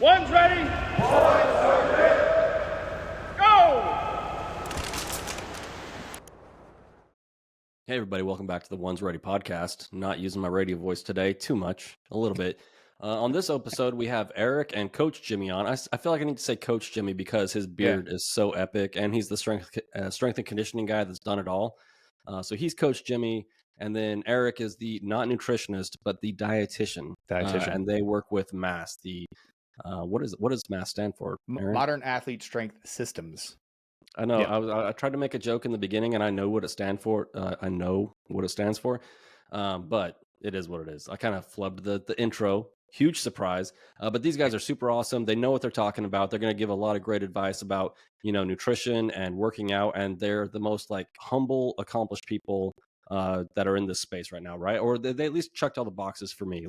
One's ready. One's ready. Go! Hey everybody, welcome back to the One's Ready podcast. Not using my radio voice today too much, a little bit. On this episode, we have Erik and Coach Jimmy on. I feel like I need to say Coach Jimmy because his beard is so epic, and he's the strength and conditioning guy that's done it all. So he's Coach Jimmy, and then Erik is the not nutritionist but the dietitian. And they work with MASS. The what does MASS stand for? Aaron? Modern Athlete Strength Systems. I know. I tried to make a joke in the beginning, and I know what it stands for. But it is what it is. I kind of flubbed the intro. Huge surprise. But these guys are super awesome. They know what they're talking about. They're going to give a lot of great advice about, nutrition and working out. And they're the most humble, accomplished people that are in this space right now, right? Or they at least checked all the boxes for me.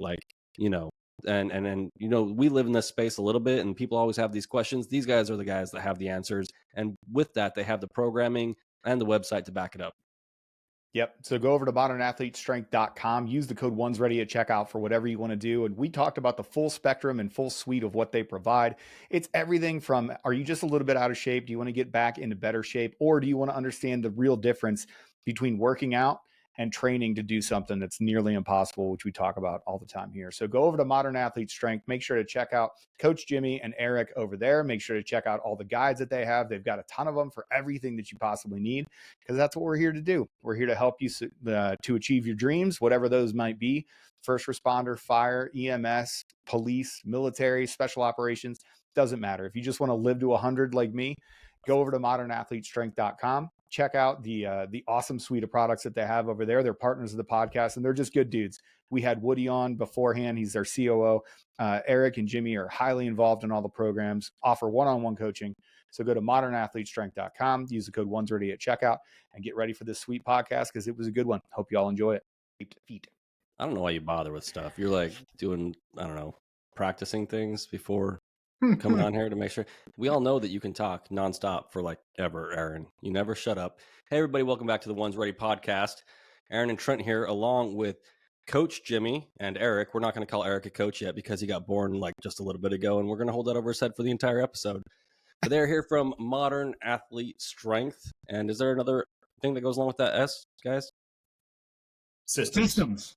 And we live in this space a little bit, and people always have these questions. These guys are the guys that have the answers, and with that, they have the programming and the website to back it up. Yep. So go over to modernathletestrength.com, use the code ONESREADY at checkout for whatever you want to do. And we talked about the full spectrum and full suite of what they provide. It's everything from, are you just a little bit out of shape? Do you want to get back into better shape? Or do you want to understand the real difference between working out and training to do something that's nearly impossible, which we talk about all the time here. So go over to Modern Athlete Strength. Make sure to check out Coach Jimmy and Erik over there. Make sure to check out all the guides that they have. They've got a ton of them for everything that you possibly need, because that's what we're here to do. We're here to help you to achieve your dreams, whatever those might be. First responder, fire, EMS, police, military, special operations, doesn't matter. If you just want to live to 100 like me, go over to modernathletestrength.com. Check out the awesome suite of products that they have over there. They're partners of the podcast, and they're just good dudes. We had Woody on beforehand. He's their COO. Erik and Jimmy are highly involved in all the programs, offer one-on-one coaching. So go to modernathletestrength.com, use the code ONESREADY at checkout, and get ready for this sweet podcast, because it was a good one. Hope you all enjoy it. Feet. I don't know why you bother with stuff. You're doing, practicing things before coming on here to make sure. We all know that you can talk nonstop for ever, Aaron. You never shut up. Hey, everybody, welcome back to the One's Ready podcast. Aaron and Trent here, along with Coach Jimmy and Erik. We're not going to call Erik a coach yet because he got born just a little bit ago, and we're going to hold that over his head for the entire episode. But they're here from Modern Athlete Strength. And is there another thing that goes along with that S, guys? Systems,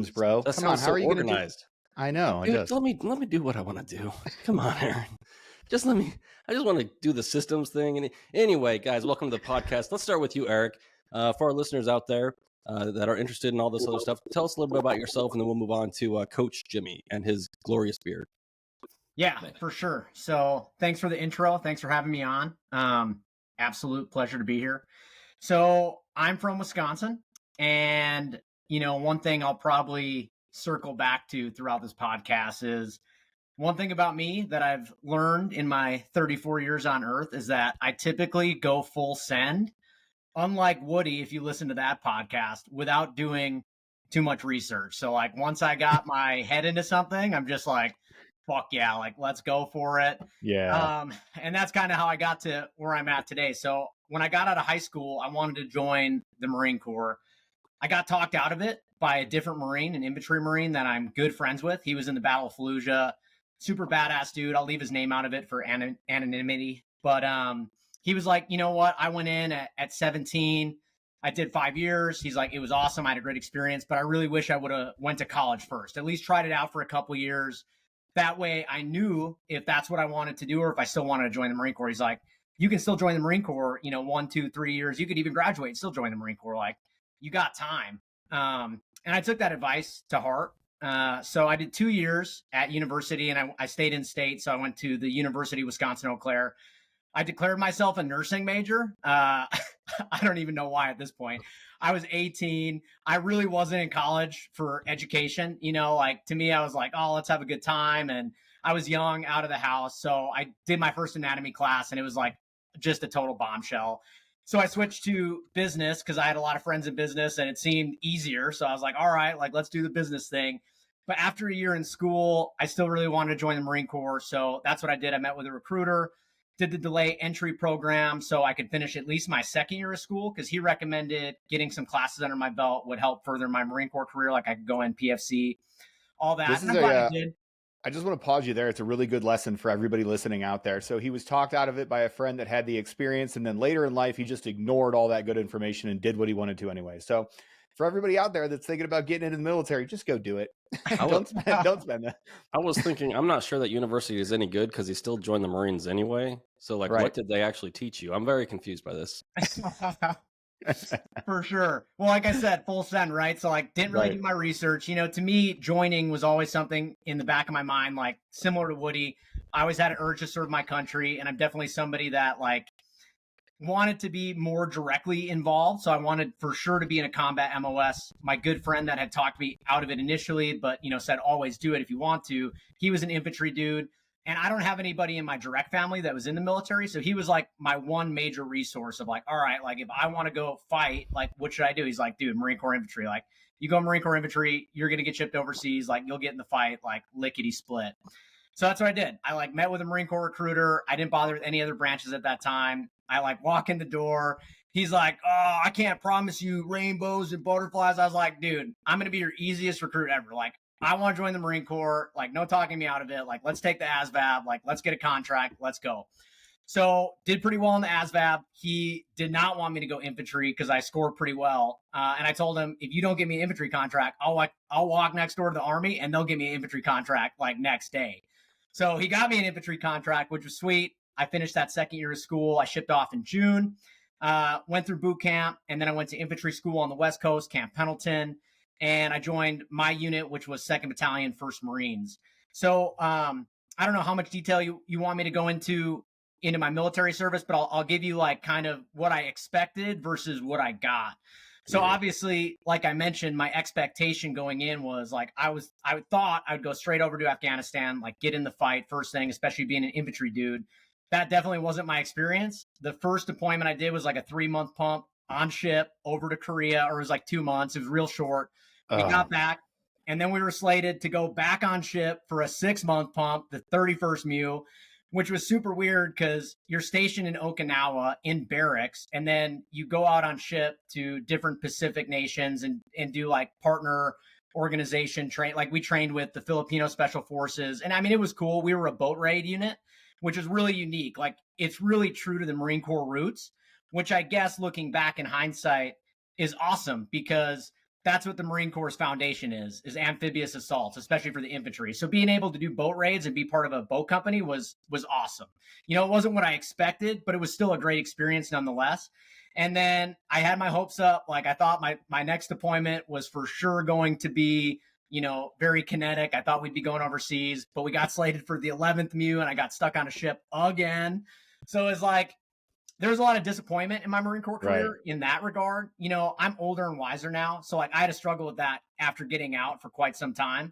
bro. That Come on, sounds how so are you organized. I know. Dude, let me do what I want to do. Come on, Aaron. I just want to do the systems thing. And anyway, guys, welcome to the podcast. Let's start with you, Erik. For our listeners out there that are interested in all this other stuff, tell us a little bit about yourself, and then we'll move on to Coach Jimmy and his glorious beard. Yeah, for sure. So thanks for the intro. Thanks for having me on. Absolute pleasure to be here. So I'm from Wisconsin, and one thing I'll probably circle back to throughout this podcast is one thing about me that I've learned in my 34 years on Earth is that I typically go full send, unlike Woody, if you listen to that podcast, without doing too much research. So once I got my head into something, I'm just fuck yeah, let's go for it. Yeah. And that's kind of how I got to where I'm at today. So when I got out of high school, I wanted to join the Marine Corps. I got talked out of it by a different Marine, an infantry Marine that I'm good friends with. He was in the Battle of Fallujah, super badass dude. I'll leave his name out of it for anonymity. But he was like, you know what? I went in at 17. I did 5 years. He's like, it was awesome. I had a great experience, but I really wish I would have went to college first, at least tried it out for a couple years. That way I knew if that's what I wanted to do or if I still wanted to join the Marine Corps. He's like, you can still join the Marine Corps, 1, 2, 3 years. You could even graduate and still join the Marine Corps. You got time. And I took that advice to heart. So I did 2 years at university, and I stayed in state. So I went to the University of Wisconsin-Eau Claire. I declared myself a nursing major. I don't even know why at this point. I was 18. I really wasn't in college for education. To me, I was like, oh, let's have a good time. And I was young, out of the house. So I did my first anatomy class, and it was just a total bombshell. So I switched to business because I had a lot of friends in business and it seemed easier. So I was like, all right, let's do the business thing. But after a year in school, I still really wanted to join the Marine Corps. So that's what I did. I met with a recruiter, did the delay entry program so I could finish at least my second year of school, because he recommended getting some classes under my belt would help further my Marine Corps career. I could go in PFC, all that. And I'm glad I did. I just want to pause you there. It's a really good lesson for everybody listening out there. So he was talked out of it by a friend that had the experience, and then later in life, he just ignored all that good information and did what he wanted to anyway. So for everybody out there that's thinking about getting into the military, just go do it. Don't spend that. I was thinking, I'm not sure that university is any good because he still joined the Marines anyway. So, like, Right. what did they actually teach you? I'm very confused by this. For sure. Well, like I said, full send, right? So like didn't really Right. do my research. You know, to me, joining was always something in the back of my mind, like similar to Woody. I always had an urge to serve my country, and I'm definitely somebody that like wanted to be more directly involved. So I wanted for sure to be in a combat MOS. My good friend that had talked me out of it initially, but you know, said always do it if you want to. He was an infantry dude. And I don't have anybody in my direct family that was in the military. So he was like my one major resource of like, all right, like if I want to go fight, like what should I do? He's like, dude, Marine Corps infantry. Like you go Marine Corps infantry, you're going to get shipped overseas. Like you'll get in the fight, like lickety split. So that's what I did. I like met with a Marine Corps recruiter. I didn't bother with any other branches at that time. I like walk in the door. He's like, oh, I can't promise you rainbows and butterflies. I was like, dude, I'm going to be your easiest recruit ever. Like, I want to join the Marine Corps. Like, no talking me out of it. Like, let's take the ASVAB. Like, let's get a contract. Let's go. So did pretty well in the ASVAB. He did not want me to go infantry because I scored pretty well. And I told him, if you don't give me an infantry contract, I'll walk next door to the Army and they'll give me an infantry contract like next day. So he got me an infantry contract, which was sweet. I finished that second year of school. I shipped off in June, went through boot camp, and then I went to infantry school on the West Coast, Camp Pendleton. And I joined my unit, which was 2nd Battalion, 1st Marines. So I don't know how much detail you want me to go into my military service, but I'll give you like kind of what I expected versus what I got. So obviously, like I mentioned, my expectation going in was like I thought I would go straight over to Afghanistan, like get in the fight first thing, especially being an infantry dude. That definitely wasn't my experience. The first deployment I did was like a 3-month pump on ship over to Korea, or it was like 2 months. It was real short. We got back, and then we were slated to go back on ship for a 6-month pump, the 31st MEU, which was super weird because you're stationed in Okinawa in barracks, and then you go out on ship to different Pacific nations and do like partner organization train. Like we trained with the Filipino Special Forces, and I mean, it was cool. We were a boat raid unit, which is really unique. Like it's really true to the Marine Corps roots, which I guess looking back in hindsight is awesome because that's what the Marine Corps' foundation is amphibious assaults, especially for the infantry. So being able to do boat raids and be part of a boat company was awesome. You know, it wasn't what I expected, but it was still a great experience nonetheless. And then I had my hopes up. Like I thought my next deployment was for sure going to be, you know, very kinetic. I thought we'd be going overseas, but we got slated for the 11th MEU and I got stuck on a ship again. So it's like, there's a lot of disappointment in my Marine Corps career in that regard. You know, I'm older and wiser now. So like I had to struggle with that after getting out for quite some time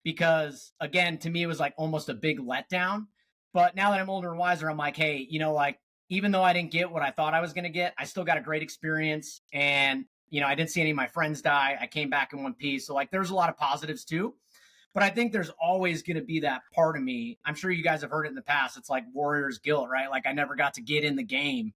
because again, to me, it was like almost a big letdown. But now that I'm older and wiser, I'm like, hey, you know, like even though I didn't get what I thought I was going to get, I still got a great experience. And, you know, I didn't see any of my friends die. I came back in one piece. So like there's a lot of positives too. But I think there's always going to be that part of me. I'm sure you guys have heard it in the past. It's like warrior's guilt, right? Like I never got to get in the game.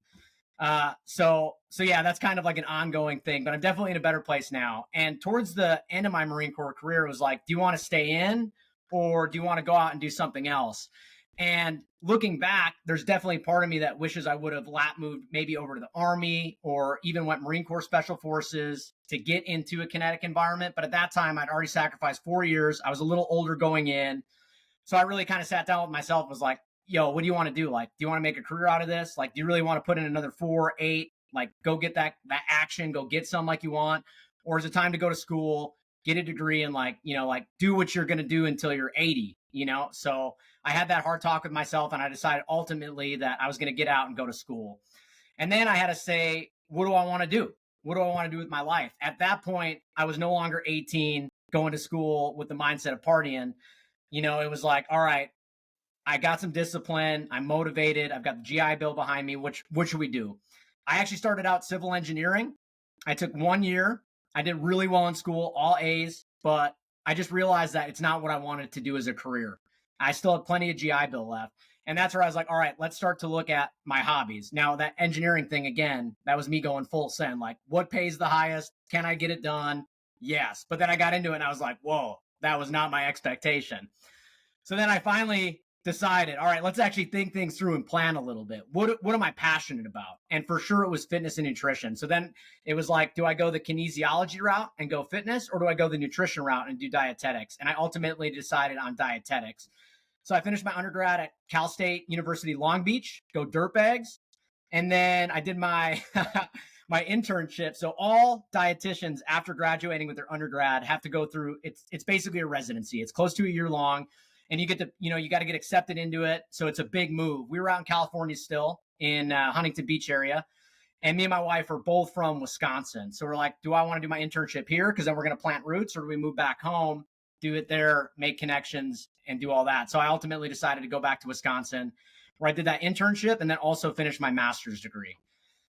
So yeah, that's kind of like an ongoing thing, but I'm definitely in a better place now. And towards the end of my Marine Corps career, it was like, do you want to stay in or do you want to go out and do something else? And looking back, there's definitely part of me that wishes I would have moved maybe over to the Army or even went Marine Corps Special Forces to get into a kinetic environment. But at that time, I'd already sacrificed 4 years. I was a little older going in. So I really kind of sat down with myself and was like, yo, what do you want to do? Like, do you want to make a career out of this? Like, do you really want to put in another 4, 8, like go get that action, go get some like you want? Or is it time to go to school, get a degree and like, you know, like do what you're going to do until you're 80, you know? So I had that hard talk with myself and I decided ultimately that I was going to get out and go to school. And then I had to say, what do I want to do? What do I want to do with my life? At that point, I was no longer 18 going to school with the mindset of partying. You know, it was like, all right, I got some discipline. I'm motivated. I've got the GI Bill behind me. What should we do? I actually started out civil engineering. I took 1 year. I did really well in school, all A's, but I just realized that it's not what I wanted to do as a career. I still have plenty of GI Bill left. And that's where I was like, all right, let's start to look at my hobbies. Now that engineering thing, again, that was me going full send. Like what pays the highest? Can I get it done? Yes. But then I got into it and I was like, whoa, that was not my expectation. So then I finally decided, all right, let's actually think things through and plan a little bit. What am I passionate about? And for sure it was fitness and nutrition. So then it was like, do I go the kinesiology route and go fitness, or do I go the nutrition route and do dietetics? And I ultimately decided on dietetics. So I finished my undergrad at Cal State University Long Beach, go dirtbags. And then I did my my internship. So all dietitians after graduating with their undergrad have to go through, it's basically a residency. It's close to a year long. And you get to, you got to get accepted into it. So it's a big move. We were out in California still in Huntington Beach area. And me and my wife are both from Wisconsin. So we're like, do I want to do my internship here? Because then we're going to plant roots, or do we move back home, do it there, make connections, and do all that? So I ultimately decided to go back to Wisconsin, where I did that internship and then also finished my master's degree.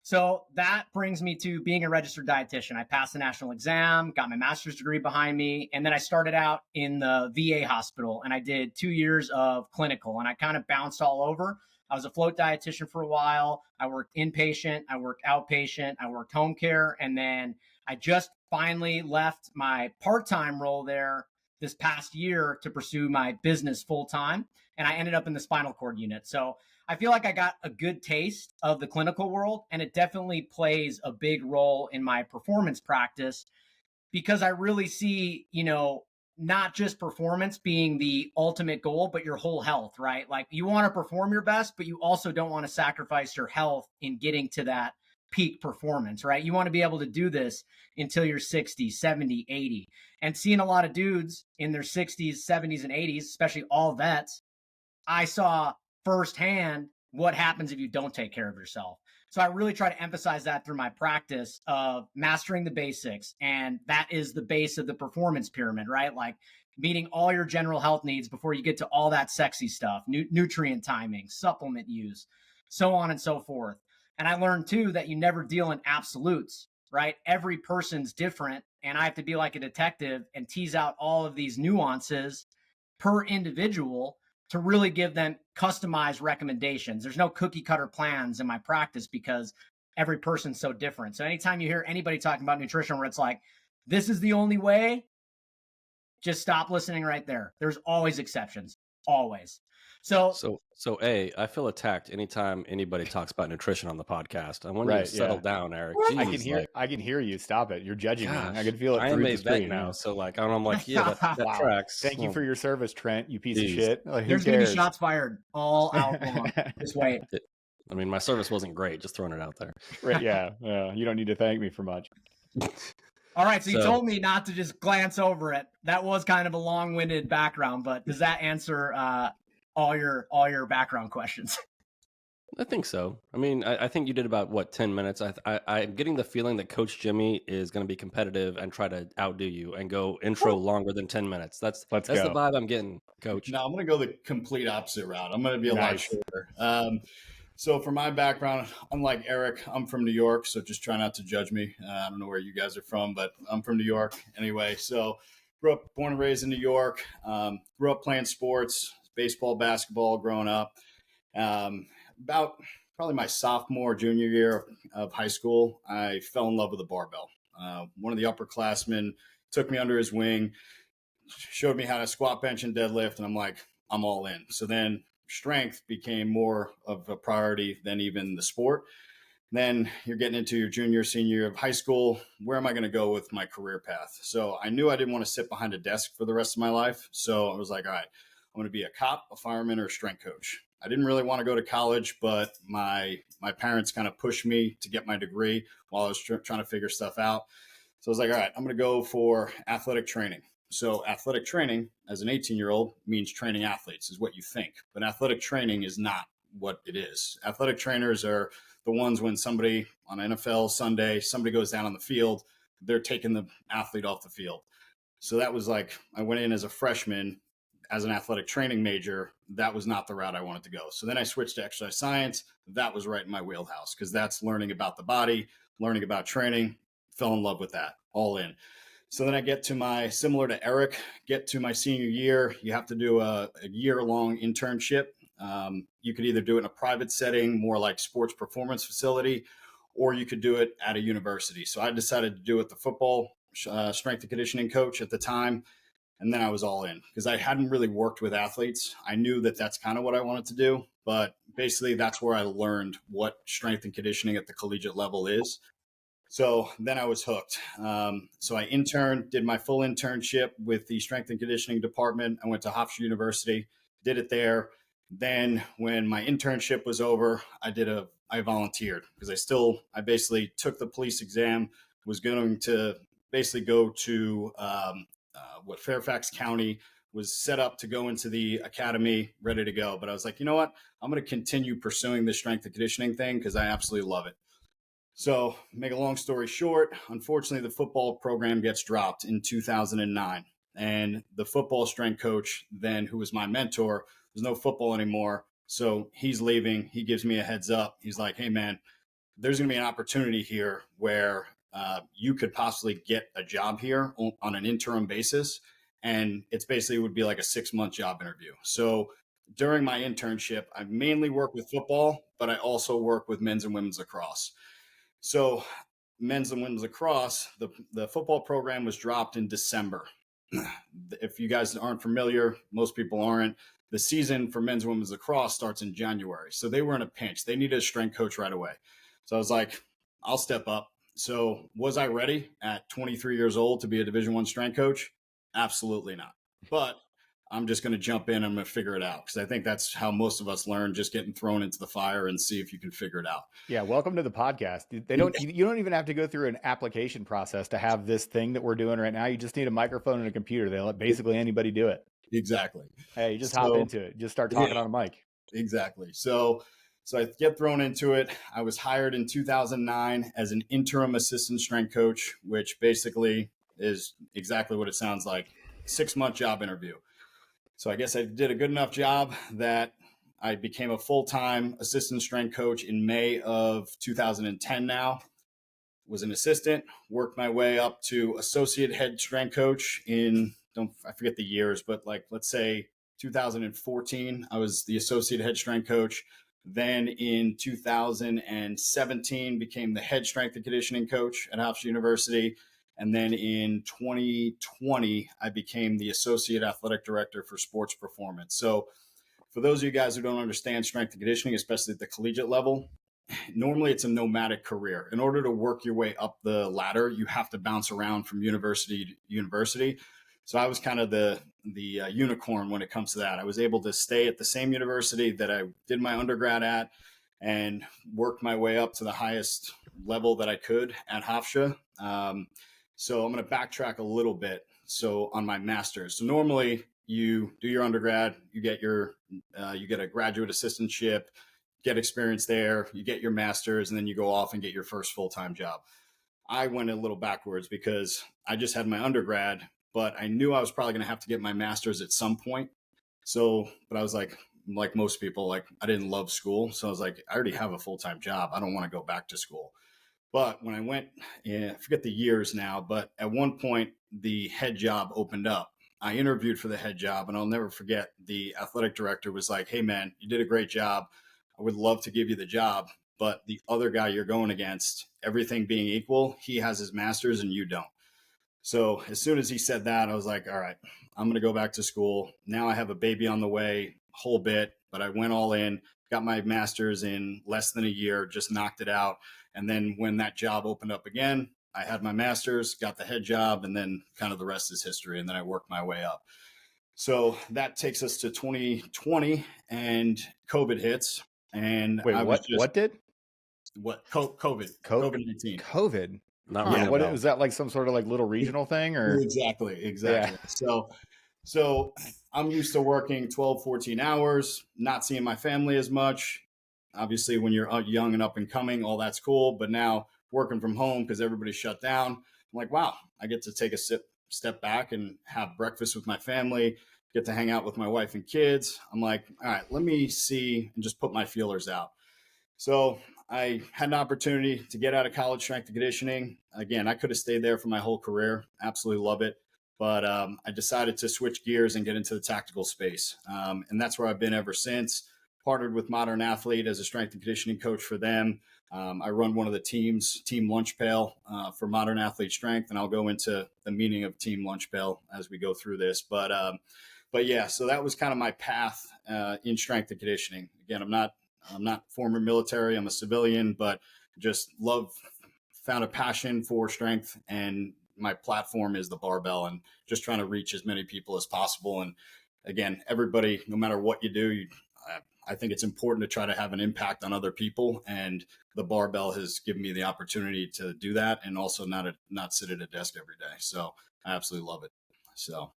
So that brings me to being a registered dietitian. I passed the national exam, got my master's degree behind me, and then I started out in the VA hospital, and I did 2 years of clinical, and I kind of bounced all over. I was a float dietitian for a while. I worked inpatient, I worked outpatient, I worked home care, and then I just finally left my part-time role there this past year to pursue my business full-time, and I ended up in the spinal cord unit. So I feel like I got a good taste of the clinical world, and it definitely plays a big role in my performance practice, because I really see, not just performance being the ultimate goal, but your whole health, right? Like, you want to perform your best, but you also don't want to sacrifice your health in getting to that peak performance, right? You want to be able to do this until you're 60, 70, 80. And seeing a lot of dudes in their 60s, 70s, and 80s, especially all vets, I saw firsthand what happens if you don't take care of yourself. So I really try to emphasize that through my practice of mastering the basics. And that is the base of the performance pyramid, right? Like meeting all your general health needs before you get to all that sexy stuff, nutrient timing, supplement use, so on and so forth. And I learned too that you never deal in absolutes, right? Every person's different. And I have to be like a detective and tease out all of these nuances per individual to really give them customized recommendations. There's no cookie cutter plans in my practice because every person's so different. So anytime you hear anybody talking about nutrition where it's like, this is the only way, just stop listening right there. There's always exceptions, always. So I feel attacked anytime anybody talks about nutrition on the podcast. I want you to settle down, Eric. Jeez, I can hear you. Stop it. You're judging me. I can feel it I through am the screen now. So I'm like, yeah, that wow. tracks. Thank you for your service, Trent. You piece of shit. Like, there's going to be shots fired all out long. Just wait. My service wasn't great. Just throwing it out there. Right, yeah. You don't need to thank me for much. All right. So you told me not to just glance over it. That was kind of a long-winded background, but does that answer all your background questions? I think so. I think you did about 10 minutes. I'm getting the feeling that Coach Jimmy is going to be competitive and try to outdo you and go intro longer than 10 minutes. That's the vibe I'm getting, Coach. No, I'm going to go the complete opposite route. I'm going to be a lot shorter. So for my background, unlike Erik, I'm from New York, so just try not to judge me. I don't know where you guys are from, but I'm from New York anyway. So born and raised in New York, grew up playing sports, baseball, basketball growing up. About probably my sophomore, junior year of high school, I fell in love with a barbell. One of the upperclassmen took me under his wing, showed me how to squat, bench, and deadlift, and I'm like, I'm all in. So then strength became more of a priority than even the sport. Then you're getting into your junior, senior year of high school. Where am I going to go with my career path? So I knew I didn't want to sit behind a desk for the rest of my life. So I was like, all right, I'm going to be a cop, a fireman, or a strength coach. I didn't really want to go to college, but my parents kind of pushed me to get my degree while I was trying to figure stuff out. So I was like, all right, I'm going to go for athletic training. So athletic training as an 18-year-old means training athletes is what you think. But athletic training is not what it is. Athletic trainers are the ones when somebody on NFL Sunday, somebody goes down on the field, they're taking the athlete off the field. So that was like, I went in as a freshman as an athletic training major. That was not the route I wanted to go. So then I switched to exercise science. That was right in my wheelhouse because that's learning about the body, learning about training, fell in love with that, all in. So then I get to similar to Erik, get to my senior year, you have to do a year-long internship. You could either do it in a private setting, more like sports performance facility, or you could do it at a university. So I decided to do it the football strength and conditioning coach at the time. And then I was all in because I hadn't really worked with athletes. I knew that that's kind of what I wanted to do, but basically that's where I learned what strength and conditioning at the collegiate level is. So then I was hooked. So I interned, did my full internship with the strength and conditioning department. I went to Hofstra University, did it there. Then when my internship was over, I volunteered because I basically took the police exam, was going to basically go to Fairfax County, was set up to go into the academy, ready to go. But I was like, you know what? I'm going to continue pursuing this strength and conditioning thing because I absolutely love it. So make a long story short, unfortunately, the football program gets dropped in 2009. And the football strength coach then, who was my mentor, there's no football anymore. So he's leaving. He gives me a heads up. He's like, hey, man, there's going to be an opportunity here where you could possibly get a job here on an interim basis. And it's basically would be like a 6-month job interview. So during my internship, I mainly work with football, but I also work with men's and women's lacrosse. So men's and women's lacrosse, the football program was dropped in December. If you guys aren't familiar, most people aren't. The season for men's and women's lacrosse starts in January. So they were in a pinch. They needed a strength coach right away. So I was like, I'll step up. So was I ready at 23 years old to be a Division I strength coach? Absolutely not. But I'm just going to jump in and I'm going to figure it out because I think that's how most of us learn, just getting thrown into the fire and see if you can figure it out. Yeah, welcome to the podcast. You don't even have to go through an application process to have this thing that we're doing right now. You just need a microphone and a computer. They let basically anybody do it. Exactly. Hey, you just hop into it. Just start talking on a mic. Exactly. So I get thrown into it. I was hired in 2009 as an interim assistant strength coach, which basically is exactly what it sounds like. 6-month job interview. So I guess I did a good enough job that I became a full-time assistant strength coach in May of 2010 now. Was an assistant, worked my way up to associate head strength coach I forget the years, but like, let's say 2014, I was the associate head strength coach. Then in 2017, became the head strength and conditioning coach at Hofstra University. And then in 2020, I became the associate athletic director for sports performance. So for those of you guys who don't understand strength and conditioning, especially at the collegiate level, normally it's a nomadic career. In order to work your way up the ladder, you have to bounce around from university to university. So I was kind of the unicorn when it comes to that. I was able to stay at the same university that I did my undergrad at and worked my way up to the highest level that I could at Hofstra. So I'm going to backtrack a little bit. So on my master's, so normally you do your undergrad, you get a graduate assistantship, get experience there, you get your master's, and then you go off and get your first full-time job. I went a little backwards because I just had my undergrad, but I knew I was probably going to have to get my master's at some point. So, but I was like most people, like I didn't love school. So I was like, I already have a full-time job. I don't want to go back to school. But when I went, I forget the years now, but at one point the head job opened up. I interviewed for the head job, and I'll never forget, the athletic director was like, hey man, you did a great job. I would love to give you the job, but the other guy you're going against, everything being equal, he has his master's and you don't. So as soon as he said that, I was like, all right, I'm going to go back to school. Now I have a baby on the way, whole bit, but I went all in, got my master's in less than a year, just knocked it out. And then when that job opened up again, I had my master's, got the head job, and then kind of the rest is history. And then I worked my way up. So that takes us to 2020 and COVID hits. And wait, what did? What? COVID-19. COVID? Not Yeah. What was that, like some sort of like little regional thing or? Exactly. Yeah. So I'm used to working 12, 14 hours, not seeing my family as much. Obviously, when you're young and up and coming, all that's cool. But now working from home because everybody's shut down, I'm like, wow, I get to take a step back and have breakfast with my family, get to hang out with my wife and kids. I'm like, all right, let me see and just put my feelers out. So I had an opportunity to get out of college strength and conditioning. Again, I could have stayed there for my whole career. Absolutely love it. But I decided to switch gears and get into the tactical space. And that's where I've been ever since. partnered with Modern Athlete as a strength and conditioning coach for them. I run one of the teams, Team Lunch Pail, for Modern Athlete Strength, and I'll go into the meaning of Team Lunch Pail as we go through this. But yeah, so that was kind of my path in strength and conditioning. Again, I'm not former military. I'm a civilian, but just found a passion for strength, and my platform is the barbell, and just trying to reach as many people as possible. And again, everybody, no matter what you do, I think it's important to try to have an impact on other people, and the barbell has given me the opportunity to do that, and also not sit at a desk every day. So I absolutely love it. So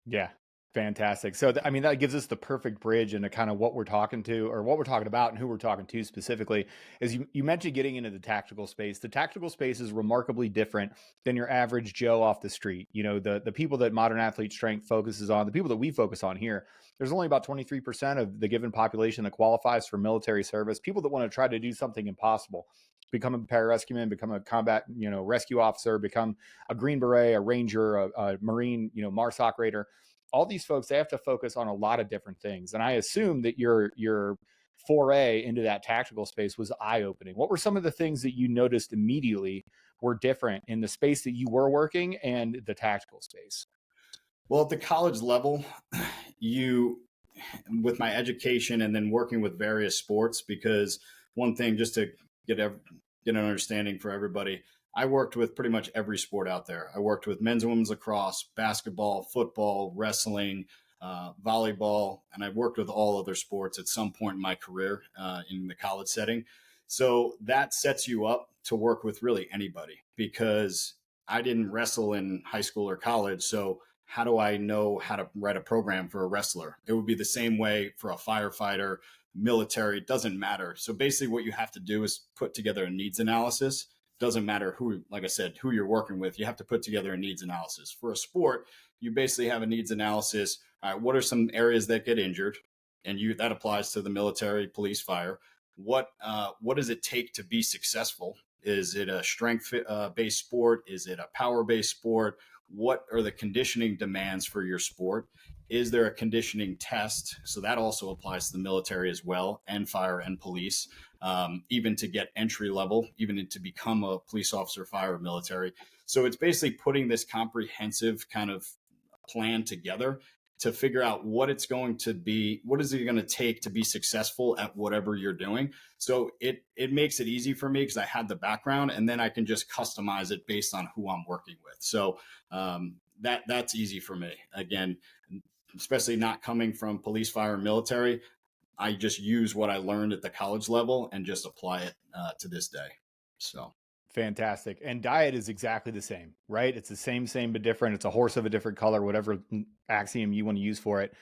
Yeah. Fantastic. So, I mean, that gives us the perfect bridge into kind of what we're talking to, or what we're talking about, and who we're talking to specifically. Is you mentioned getting into the tactical space. The tactical space is remarkably different than your average Joe off the street. You know, the people that Modern Athlete Strength focuses on, the people that we focus on here, there's only about 23% of the given population that qualifies for military service. People that want to try to do something impossible, become a pararescueman, become a combat, rescue officer, become a Green Beret, a Ranger, a Marine, MARSOC Raider. All these folks, they have to focus on a lot of different things. And I assume that your foray into that tactical space was eye-opening. What were some of the things that you noticed immediately were different in the space that you were working and the tactical space? Well, at the college level, with my education and then working with various sports, because one thing, just to get an understanding for everybody, I worked with pretty much every sport out there. I worked with men's and women's lacrosse, basketball, football, wrestling, volleyball, and I've worked with all other sports at some point in my career in the college setting. So that sets you up to work with really anybody, because I didn't wrestle in high school or college. So how do I know how to write a program for a wrestler? It would be the same way for a firefighter, military, it doesn't matter. So basically what you have to do is put together a needs analysis. Doesn't matter who, like I said, who you're working with, you have to put together a needs analysis. For a sport, you basically have a needs analysis. All right, what are some areas that get injured? And that applies to the military, police, fire. What does it take to be successful? Is it a strength based sport? Is it a power based sport? What are the conditioning demands for your sport? Is there a conditioning test? So that also applies to the military as well, and fire and police, even to get entry level, even to become a police officer, fire, or military. So it's basically putting this comprehensive kind of plan together to figure out what it's going to be, what is it going to take to be successful at whatever you're doing. So it makes it easy for me because I had the background, and then I can just customize it based on who I'm working with. So that's easy for me. Again, especially not coming from police, fire, and military, I just use what I learned at the college level and just apply it to this day. So. Fantastic. And diet is exactly the same, right? It's the same, but different. It's a horse of a different color, whatever axiom you want to use for it.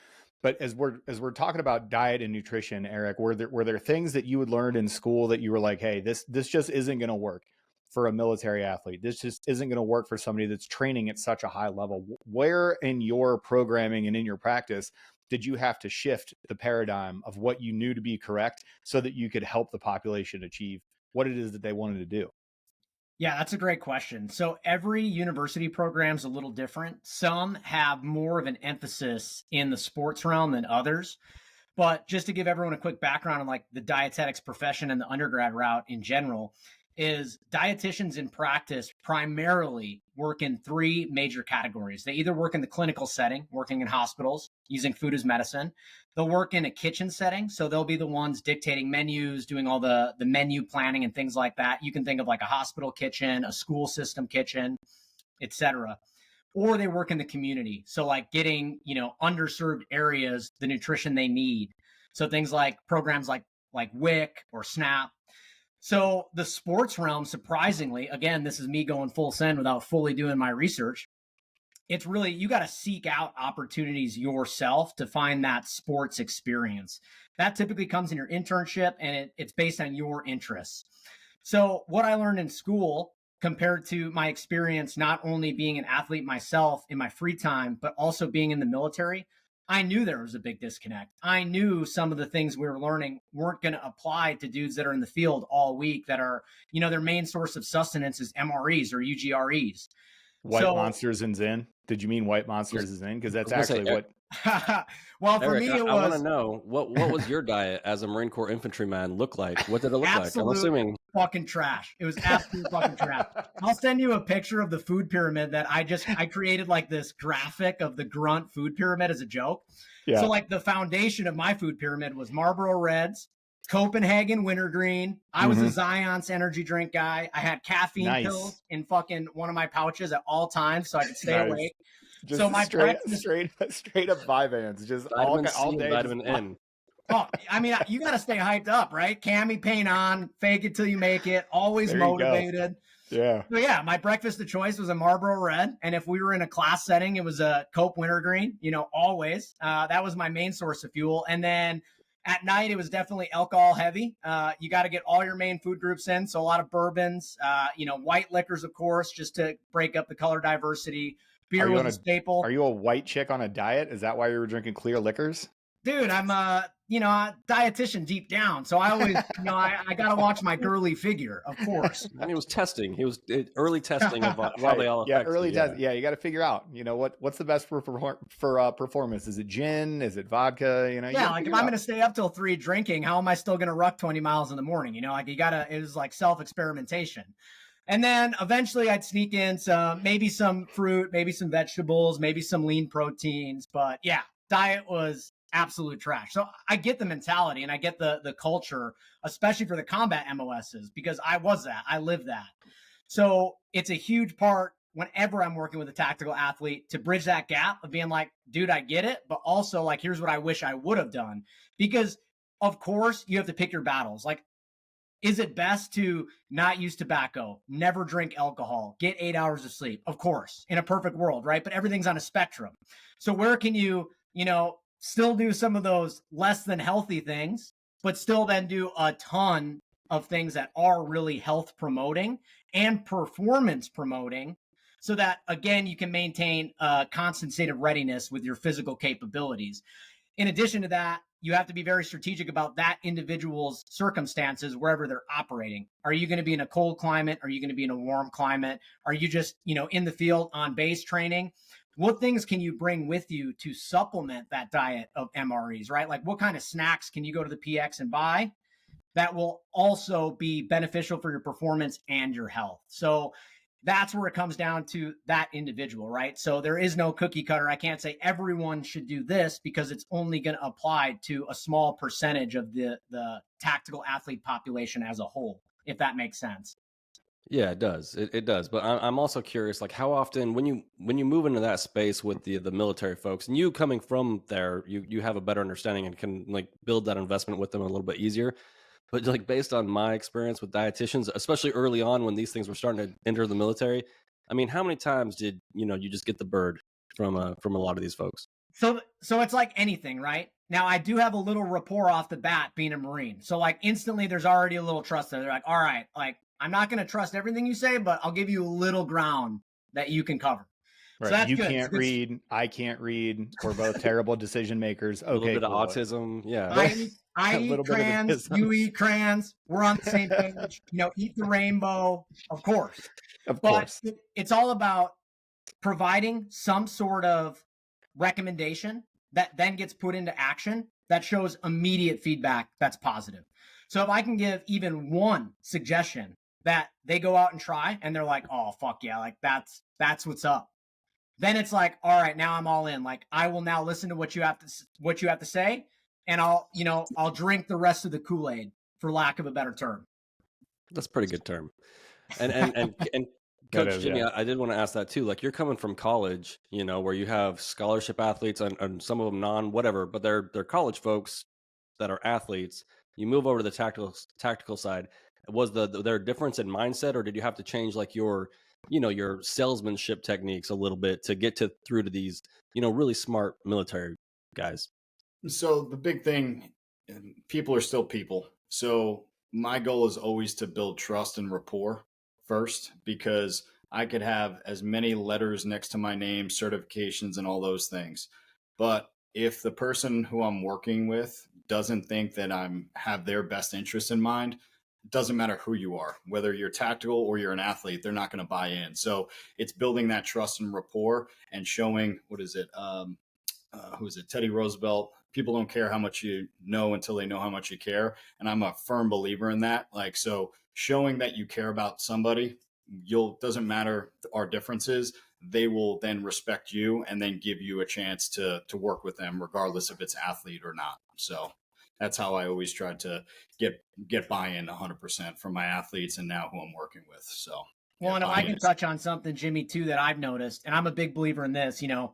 But as we're talking about diet and nutrition, Erik, were there things that you would learn in school that you were like, hey, this just isn't going to work for a military athlete. This just isn't going to work for somebody that's training at such a high level. Where in your programming and in your practice did you have to shift the paradigm of what you knew to be correct so that you could help the population achieve what it is that they wanted to do? Yeah, that's a great question. So every university program is a little different. Some have more of an emphasis in the sports realm than others. But just to give everyone a quick background on like the dietetics profession and the undergrad route in general, is dietitians in practice primarily work in three major categories. They either work in the clinical setting, working in hospitals, using food as medicine. They'll work in a kitchen setting. So they'll be the ones dictating menus, doing all the menu planning and things like that. You can think of like a hospital kitchen, a school system kitchen, etc. Or they work in the community. So like getting, underserved areas, the nutrition they need. So things like programs like WIC or SNAP. So the sports realm, surprisingly, again, this is me going full send without fully doing my research. It's really, you got to seek out opportunities yourself to find that sports experience. That typically comes in your internship, and it's based on your interests. So what I learned in school compared to my experience, not only being an athlete myself in my free time, but also being in the military, I knew there was a big disconnect. I knew some of the things we were learning weren't going to apply to dudes that are in the field all week that are, their main source of sustenance is MREs or UGREs. White So Monsters and Zen. Did you mean White Monsters is in? Because that's I was gonna actually say, what. well, for Eric, me, it I want to was know what was your diet as a Marine Corps infantryman look like? What did it look like? I'm absolute assuming fucking trash. It was absolute fucking trash. I'll send you a picture of the food pyramid that I created like this graphic of the Grunt food pyramid as a joke. Yeah. So like the foundation of my food pyramid was Marlboro Reds, Copenhagen Wintergreen. I was a Zion's energy drink guy. I had caffeine Nice. pills in fucking one of my pouches at all times so I could stay Nice. awake. Just So my straight up Vyvanse, just vitamin all C day. and vitamin just- N. Oh, I mean, you got to stay hyped up, right? Cami paint on, fake it till you make it, always There you go. motivated. Yeah. So yeah, my breakfast of choice was a Marlboro Red, and if we were in a class setting, it was a Cope Wintergreen. You know, always. That was my main source of fuel, and then at night it was definitely alcohol heavy. You got to get all your main food groups in, so a lot of bourbons, white liquors, of course, just to break up the color diversity. Beer was a staple. Are you a white chick on a diet? Is that why you were drinking clear liquors? Dude, I'm a dietitian deep down. So I always, I got to watch my girly figure, of course. And he was testing. He was early testing of how they all affect. Test. Yeah, you got to figure out, what's the best for performance? Is it gin? Is it vodka? Yeah, like if I'm going to stay up till 3 drinking, how am I still going to ruck 20 miles in the morning? It was like self-experimentation. And then eventually I'd sneak in maybe some fruit, maybe some vegetables, maybe some lean proteins. But yeah, diet was absolute trash. So I get the mentality and I get the culture, especially for the combat MOSs, because I was that. I lived that. So it's a huge part whenever I'm working with a tactical athlete to bridge that gap of being like, dude, I get it. But also like, here's what I wish I would have done. Because of course you have to pick your battles. Like, is it best to not use tobacco, never drink alcohol, get 8 hours of sleep? Of course, in a perfect world, right? But everything's on a spectrum. So where can you, still do some of those less than healthy things, but still then do a ton of things that are really health promoting and performance promoting so that, again, you can maintain a constant state of readiness with your physical capabilities. In addition to that, you have to be very strategic about that individual's circumstances wherever they're operating. Are you going to be in a cold climate? Are you going to be in a warm climate? Are you just, in the field on base training? What things can you bring with you to supplement that diet of MREs, right? Like what kind of snacks can you go to the PX and buy that will also be beneficial for your performance and your health? So that's where it comes down to that individual, right? So there is no cookie cutter. I can't say everyone should do this because it's only going to apply to a small percentage of the tactical athlete population as a whole, if that makes sense. Yeah, it does. It does. But I'm also curious, like how often when you move into that space with the military folks, and you coming from there, you have a better understanding and can like build that investment with them a little bit easier. But like based on my experience with dietitians, especially early on when these things were starting to enter the military, I mean, how many times did you just get the bird from a lot of these folks? So it's like anything, right? Now I do have a little rapport off the bat being a Marine. So like instantly there's already a little trust there. They're like, all right, like I'm not going to trust everything you say, but I'll give you a little ground that you can cover. Right. So that's you good. can't read. I can't read. We're both terrible decision makers. Okay. A little bit cool. of autism. Yeah. I eat crayons. You eat crayons. We're on the same page. Eat the rainbow. Of course. Of course. But it's all about providing some sort of recommendation that then gets put into action that shows immediate feedback that's positive. So if I can give even one suggestion that they go out and try and they're like, oh, fuck yeah, like that's what's up. Then it's like, all right, now I'm all in. Like I will now listen to what you have to say, and I'll drink the rest of the Kool-Aid, for lack of a better term. That's a pretty good term. And Coach Jimmy, yeah. I did want to ask that too. Like you're coming from college, where you have scholarship athletes and some of them non-whatever, but they're college folks that are athletes. You move over to the tactical side. Was there a difference in mindset, or did you have to change like your salesmanship techniques a little bit to get through to these, really smart military guys? So the big thing, people are still people. So my goal is always to build trust and rapport first, because I could have as many letters next to my name, certifications, and all those things. But if the person who I'm working with doesn't think that have their best interest in mind, it doesn't matter who you are, whether you're tactical or you're an athlete, they're not going to buy in. So it's building that trust and rapport and showing, what is it? Who is it? Teddy Roosevelt. People don't care how much you know until they know how much you care. And I'm a firm believer in that. Like, so showing that you care about somebody, doesn't matter our differences, they will then respect you and then give you a chance to work with them, regardless if it's athlete or not. So that's how I always tried to get buy-in 100% from my athletes and now who I'm working with. So, well, and if I can touch on something, Jimmy, too, that I've noticed, and I'm a big believer in this, you know,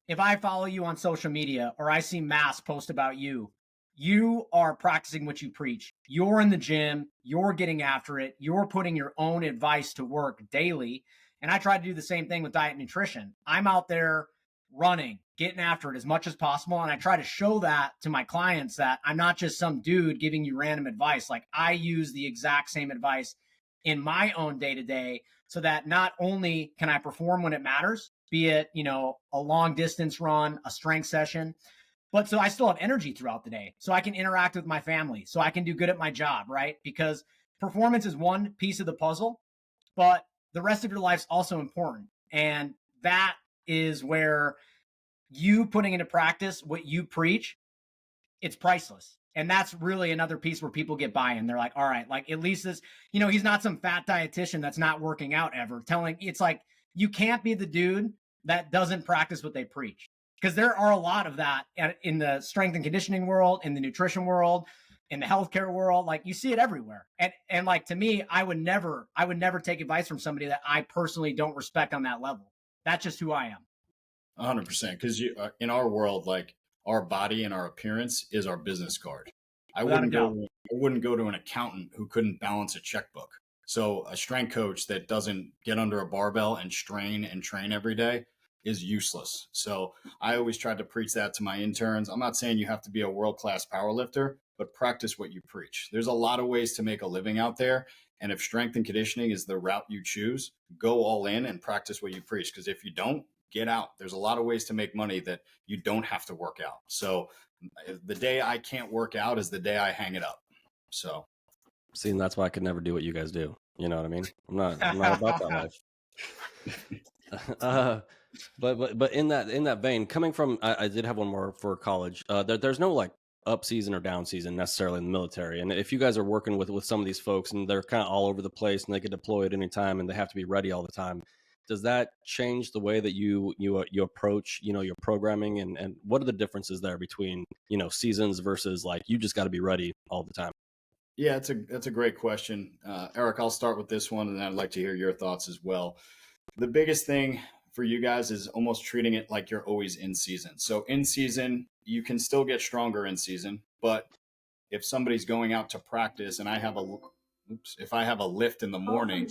if I follow you on social media or I see Mass post about you, you are practicing what you preach. You're in the gym, you're getting after it, you're putting your own advice to work daily. And I try to do the same thing with diet and nutrition. I'm out there running, getting after it as much as possible. And I try to show that to my clients that I'm not just some dude giving you random advice. Like, I use the exact same advice in my own day to day, so that not only can I perform when it matters, be it, you know, a long distance run, a strength session, but so I still have energy throughout the day, so I can interact with my family, so I can do good at my job, right? Because performance is one piece of the puzzle, but the rest of your life's also important. And that is where you putting into practice what you preach, it's priceless. And that's really another piece where people get buy-in. They're like, all right, like, at least this, you know, he's not some fat dietitian that's not working out ever. It's like, you can't be the dude that doesn't practice what they preach. Because there are a lot of that in the strength and conditioning world, in the nutrition world, in the healthcare world. Like, you see it everywhere. And like, to me, I would never take advice from somebody that I personally don't respect on that level. That's just who I am. 100%. Because in our world, like, our body and our appearance is our business card. I Without a wouldn't go to an accountant who couldn't balance a checkbook. So a strength coach that doesn't get under a barbell and strain and train every day is useless. So I always tried to preach that to my interns. I'm not saying you have to be a world-class powerlifter, but practice what you preach. There's a lot of ways to make a living out there. And if strength and conditioning is the route you choose, go all in and practice what you preach. Because if you don't, get out. There's a lot of ways to make money that you don't have to work out. So the day I can't work out is the day I hang it up. So, see, and that's why I could never do what you guys do. You know what I mean? I'm not about that life. But in that vein, coming from, I did have one more for college. There's no like up season or down season necessarily in the military. And if you guys are working with some of these folks and they're kind of all over the place and they get deployed anytime and they have to be ready all the time, does that change the way that you approach, you know, your programming, and what are the differences there between, you know, seasons versus like, you just got to be ready all the time? Yeah, that's a great question. Erik, I'll start with this one, and then I'd like to hear your thoughts as well. The biggest thing for you guys is almost treating it like you're always in season. So in season, you can still get stronger in season, but if somebody's going out to practice and if I have a lift in the morning,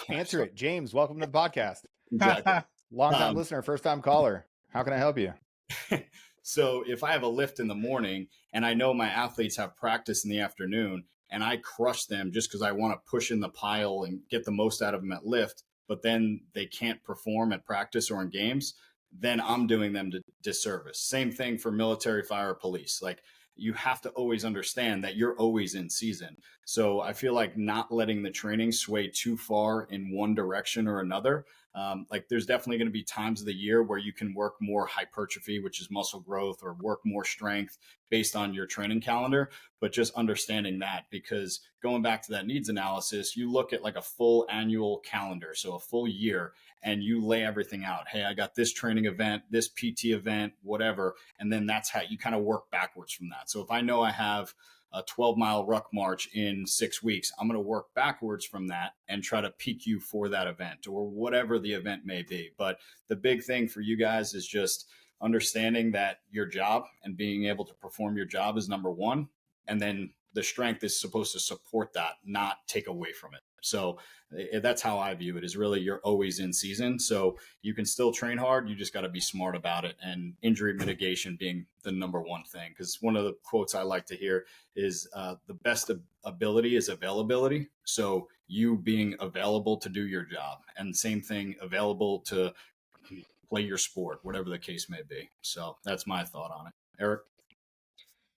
Answer it. James, welcome to the podcast. Exactly. Long-time listener, first-time caller. How can I help you? So if I have a lift in the morning and I know my athletes have practice in the afternoon and I crush them just because I want to push in the pile and get the most out of them at lift, but then they can't perform at practice or in games, then I'm doing them a disservice. Same thing for military, fire, police. Like, you have to always understand that you're always in season. So I feel like not letting the training sway too far in one direction or another. Like, there's definitely going to be times of the year where you can work more hypertrophy, which is muscle growth, or work more strength based on your training calendar. But just understanding that, because going back to that needs analysis, you look at like a full annual calendar, so a full year, and you lay everything out. Hey, I got this training event, this PT event, whatever. And then that's how you kind of work backwards from that. So if I know I have a 12-mile ruck march in 6 weeks, I'm going to work backwards from that and try to peak you for that event or whatever the event may be. But the big thing for you guys is just understanding that your job and being able to perform your job is number one. And then the strength is supposed to support that, not take away from it. So that's how I view it, is really you're always in season. So you can still train hard. You just got to be smart about it, and injury mitigation being the number one thing. Because one of the quotes I like to hear is the best ability is availability. So you being available to do your job, and same thing, available to play your sport, whatever the case may be. So that's my thought on it. Erik?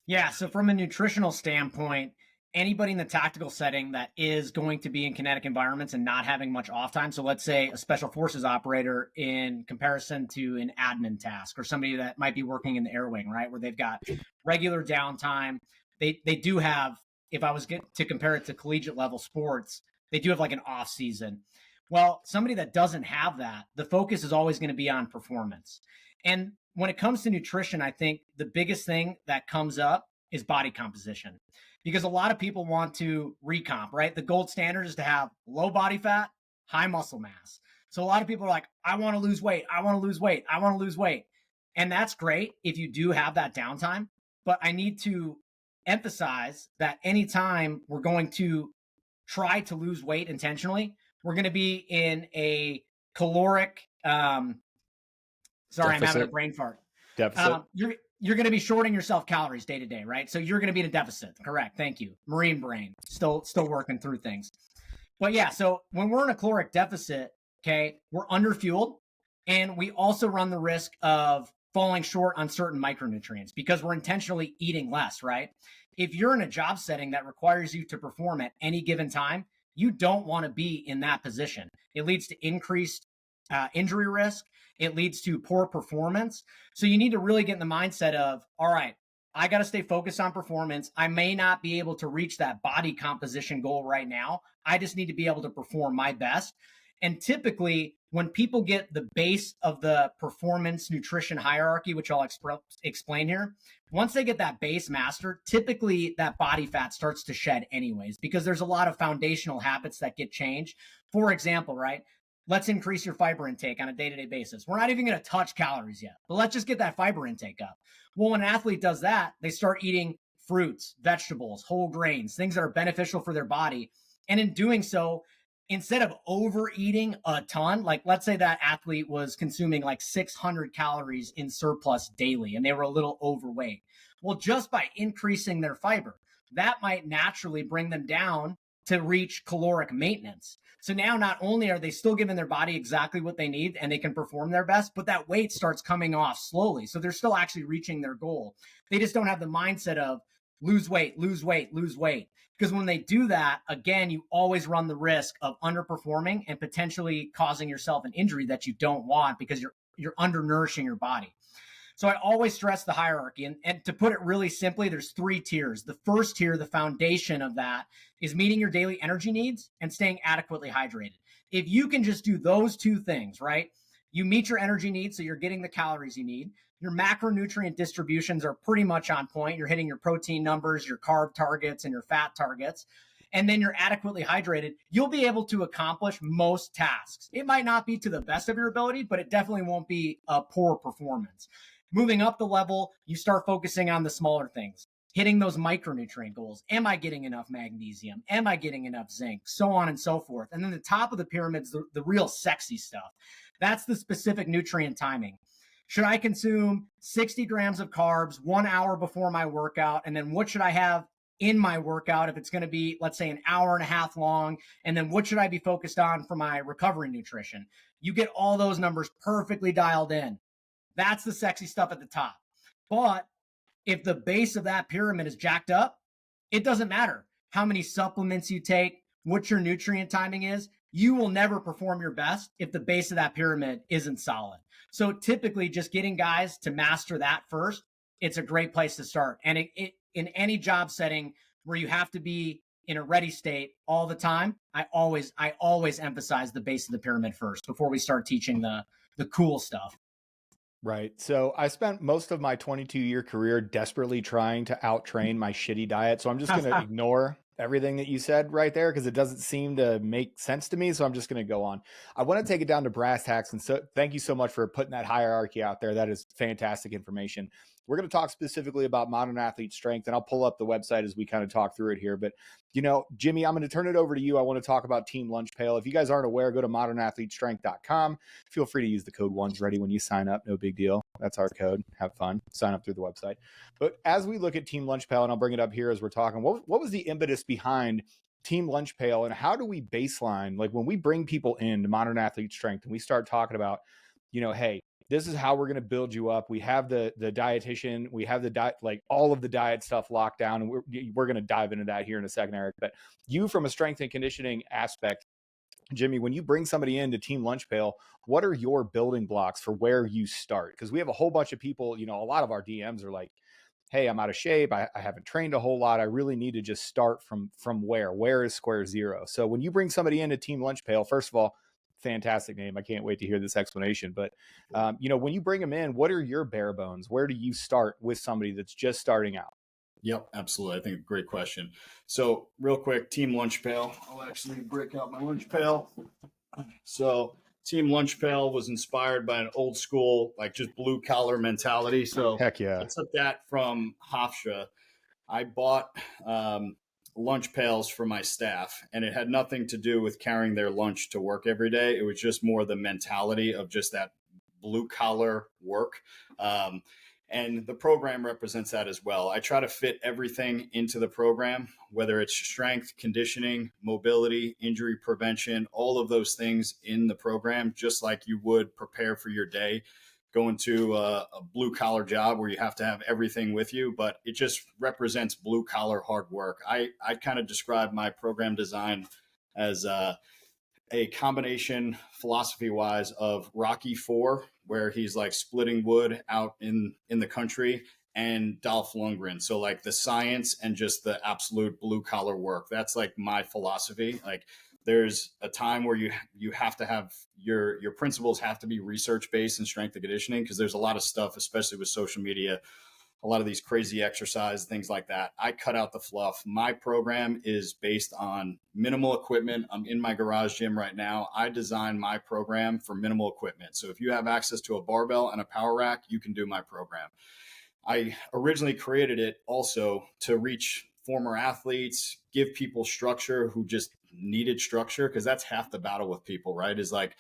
Yeah. So from a nutritional standpoint, anybody in the tactical setting that is going to be in kinetic environments and not having much off time. So let's say a special forces operator in comparison to an admin task, or somebody that might be working in the air wing, right, where they've got regular downtime. They do have, if I was to compare it to collegiate level sports, they do have like an off season. Well, somebody that doesn't have that, the focus is always going to be on performance. And when it comes to nutrition, I think the biggest thing that comes up is body composition, because a lot of people want to recomp, right? The gold standard is to have low body fat, high muscle mass. So a lot of people are like, I want to lose weight. I want to lose weight. I want to lose weight. And that's great if you do have that downtime. But I need to emphasize that anytime we're going to try to lose weight intentionally, we're going to be in a caloric, sorry, deficit. I'm having a brain fart. Deficit. You're going to be shorting yourself calories day to day, right? So you're going to be in a deficit. Correct. Thank you. Marine brain, still working through things. But yeah, so when we're in a caloric deficit, okay, we're underfueled, and we also run the risk of falling short on certain micronutrients because we're intentionally eating less, right? If you're in a job setting that requires you to perform at any given time, you don't want to be in that position. It leads to increased injury risk. It leads to poor performance. So you need to really get in the mindset of, all right, I got to stay focused on performance. I may not be able to reach that body composition goal right now. I just need to be able to perform my best. And typically, when people get the base of the performance nutrition hierarchy, which I'll explain here, once they get that base mastered, typically that body fat starts to shed anyways, because there's a lot of foundational habits that get changed. For example, right? Let's increase your fiber intake on a day-to-day basis. We're not even going to touch calories yet, but let's just get that fiber intake up. Well, when an athlete does that, they start eating fruits, vegetables, whole grains, things that are beneficial for their body. And in doing so, instead of overeating a ton, like let's say that athlete was consuming like 600 calories in surplus daily and they were a little overweight. Well, just by increasing their fiber, that might naturally bring them down to reach caloric maintenance. So now not only are they still giving their body exactly what they need and they can perform their best, but that weight starts coming off slowly. So they're still actually reaching their goal. They just don't have the mindset of lose weight, lose weight, lose weight. Because when they do that, again, you always run the risk of underperforming and potentially causing yourself an injury that you don't want because you're undernourishing your body. So I always stress the hierarchy. And to put it really simply, there's 3 tiers. The first tier, the foundation of that, is meeting your daily energy needs and staying adequately hydrated. If you can just do those 2 things, right? You meet your energy needs, so you're getting the calories you need. Your macronutrient distributions are pretty much on point. You're hitting your protein numbers, your carb targets, and your fat targets. And then you're adequately hydrated. You'll be able to accomplish most tasks. It might not be to the best of your ability, but it definitely won't be a poor performance. Moving up the level, you start focusing on the smaller things, hitting those micronutrient goals. Am I getting enough magnesium? Am I getting enough zinc? So on and so forth. And then the top of the pyramid's the real sexy stuff. That's the specific nutrient timing. Should I consume 60 grams of carbs 1 hour before my workout? And then what should I have in my workout if it's going to be, let's say, an hour and a half long? And then what should I be focused on for my recovery nutrition? You get all those numbers perfectly dialed in. That's the sexy stuff at the top. But if the base of that pyramid is jacked up, it doesn't matter how many supplements you take, what your nutrient timing is. You will never perform your best if the base of that pyramid isn't solid. So typically just getting guys to master that first, it's a great place to start. And it in any job setting where you have to be in a ready state all the time, I always emphasize the base of the pyramid first before we start teaching the cool stuff. Right. So I spent most of my 22-year career desperately trying to out-train my shitty diet. So I'm just going to ignore everything that you said right there because it doesn't seem to make sense to me. So I'm just going to go on. I want to take it down to brass tacks. And so thank you so much for putting that hierarchy out there. That is fantastic information. We're going to talk specifically about modern athlete strength, and I'll pull up the website as we kind of talk through it here. But, you know, Jimmy, I'm going to turn it over to you. I want to talk about Team Lunch Pail. If you guys aren't aware, go to modernathletestrength.com. Feel free to use the code ONESREADY when you sign up. No big deal. That's our code. Have fun. Sign up through the website. But as we look at Team Lunch Pail, and I'll bring it up here as we're talking, what was the impetus behind Team Lunch Pail, and how do we baseline, like when we bring people into Modern Athlete Strength and we start talking about, you know, hey, this is how we're going to build you up. We have the dietitian, we have the diet, like all of the diet stuff locked down. And we're going to dive into that here in a second, Erik. But you, from a strength and conditioning aspect, Jimmy, when you bring somebody into Team Lunch Pail, what are your building blocks for where you start? Because we have a whole bunch of people, you know, a lot of our DMs are like, hey, I'm out of shape. I haven't trained a whole lot. I really need to just start from where is square zero? So when you bring somebody into Team Lunch Pail, first of all, fantastic name. I can't wait to hear this explanation. But, you know, when you bring them in, what are your bare bones? Where do you start with somebody that's just starting out? Yep, absolutely. I think great question. So real quick, Team Lunch Pail. I'll actually break out my lunch pail. So Team Lunch Pail was inspired by an old school, like just blue collar mentality. So heck yeah, I took that from Hofstra. I bought lunch pails for my staff, and it had nothing to do with carrying their lunch to work every day. It was just more the mentality of just that blue collar work. And the program represents that as well. I try to fit everything into the program, whether it's strength, conditioning, mobility, injury prevention, all of those things in the program, just like you would prepare for your day, going to a blue collar job where you have to have everything with you, but it just represents blue collar hard work. I kind of describe my program design as a combination philosophy wise of Rocky IV, where he's like splitting wood out in the country, and Dolph Lundgren. So like the science and just the absolute blue collar work. That's like my philosophy. Like there's a time where you have to have your principles have to be research based in strength and conditioning, because there's a lot of stuff, especially with social media, a lot of these crazy exercise, things like that. I cut out the fluff. My program is based on minimal equipment. I'm in my garage gym right now. I designed my program for minimal equipment. So if you have access to a barbell and a power rack, you can do my program. I originally created it also to reach former athletes, give people structure who just needed structure, because that's half the battle with people, right? Is like,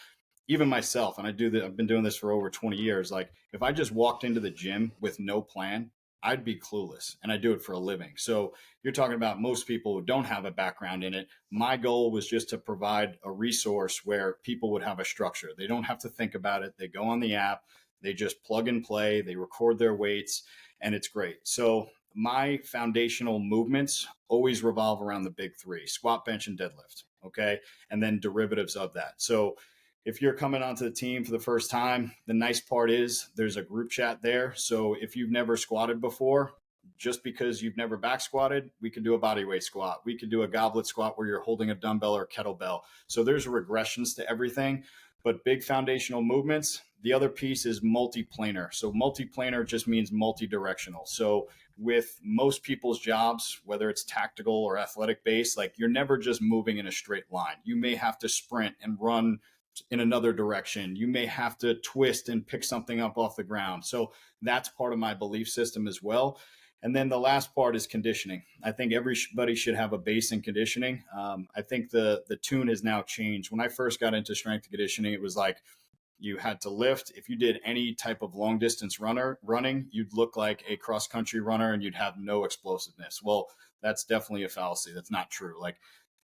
even myself, and I've been doing this for over 20 years. Like if I just walked into the gym with no plan, I'd be clueless, and I do it for a living. So you're talking about most people who don't have a background in it. My goal was just to provide a resource where people would have a structure. They don't have to think about it. They go on the app, they just plug and play, they record their weights, and it's great. So my foundational movements always revolve around the big three: squat, bench, and deadlift. Okay. And then derivatives of that. So if you're coming onto the team for the first time, the nice part is there's a group chat there. So if you've never squatted before, just because you've never back squatted, we could do a body weight squat. We could do a goblet squat where you're holding a dumbbell or a kettlebell. So there's regressions to everything, but big foundational movements. The other piece is multiplanar. So multiplanar just means multi-directional. So with most people's jobs, whether it's tactical or athletic based, like you're never just moving in a straight line. You may have to sprint and run in another direction. You may have to twist and pick something up off the ground. So that's part of my belief system as well. And then the last part is conditioning. I think everybody should have a base in conditioning. I think the tune has now changed. When I first got into strength and conditioning, it was like you had to lift. If you did any type of long distance running, you'd look like a cross country runner and you'd have no explosiveness. Well, that's definitely a fallacy. That's not true. Like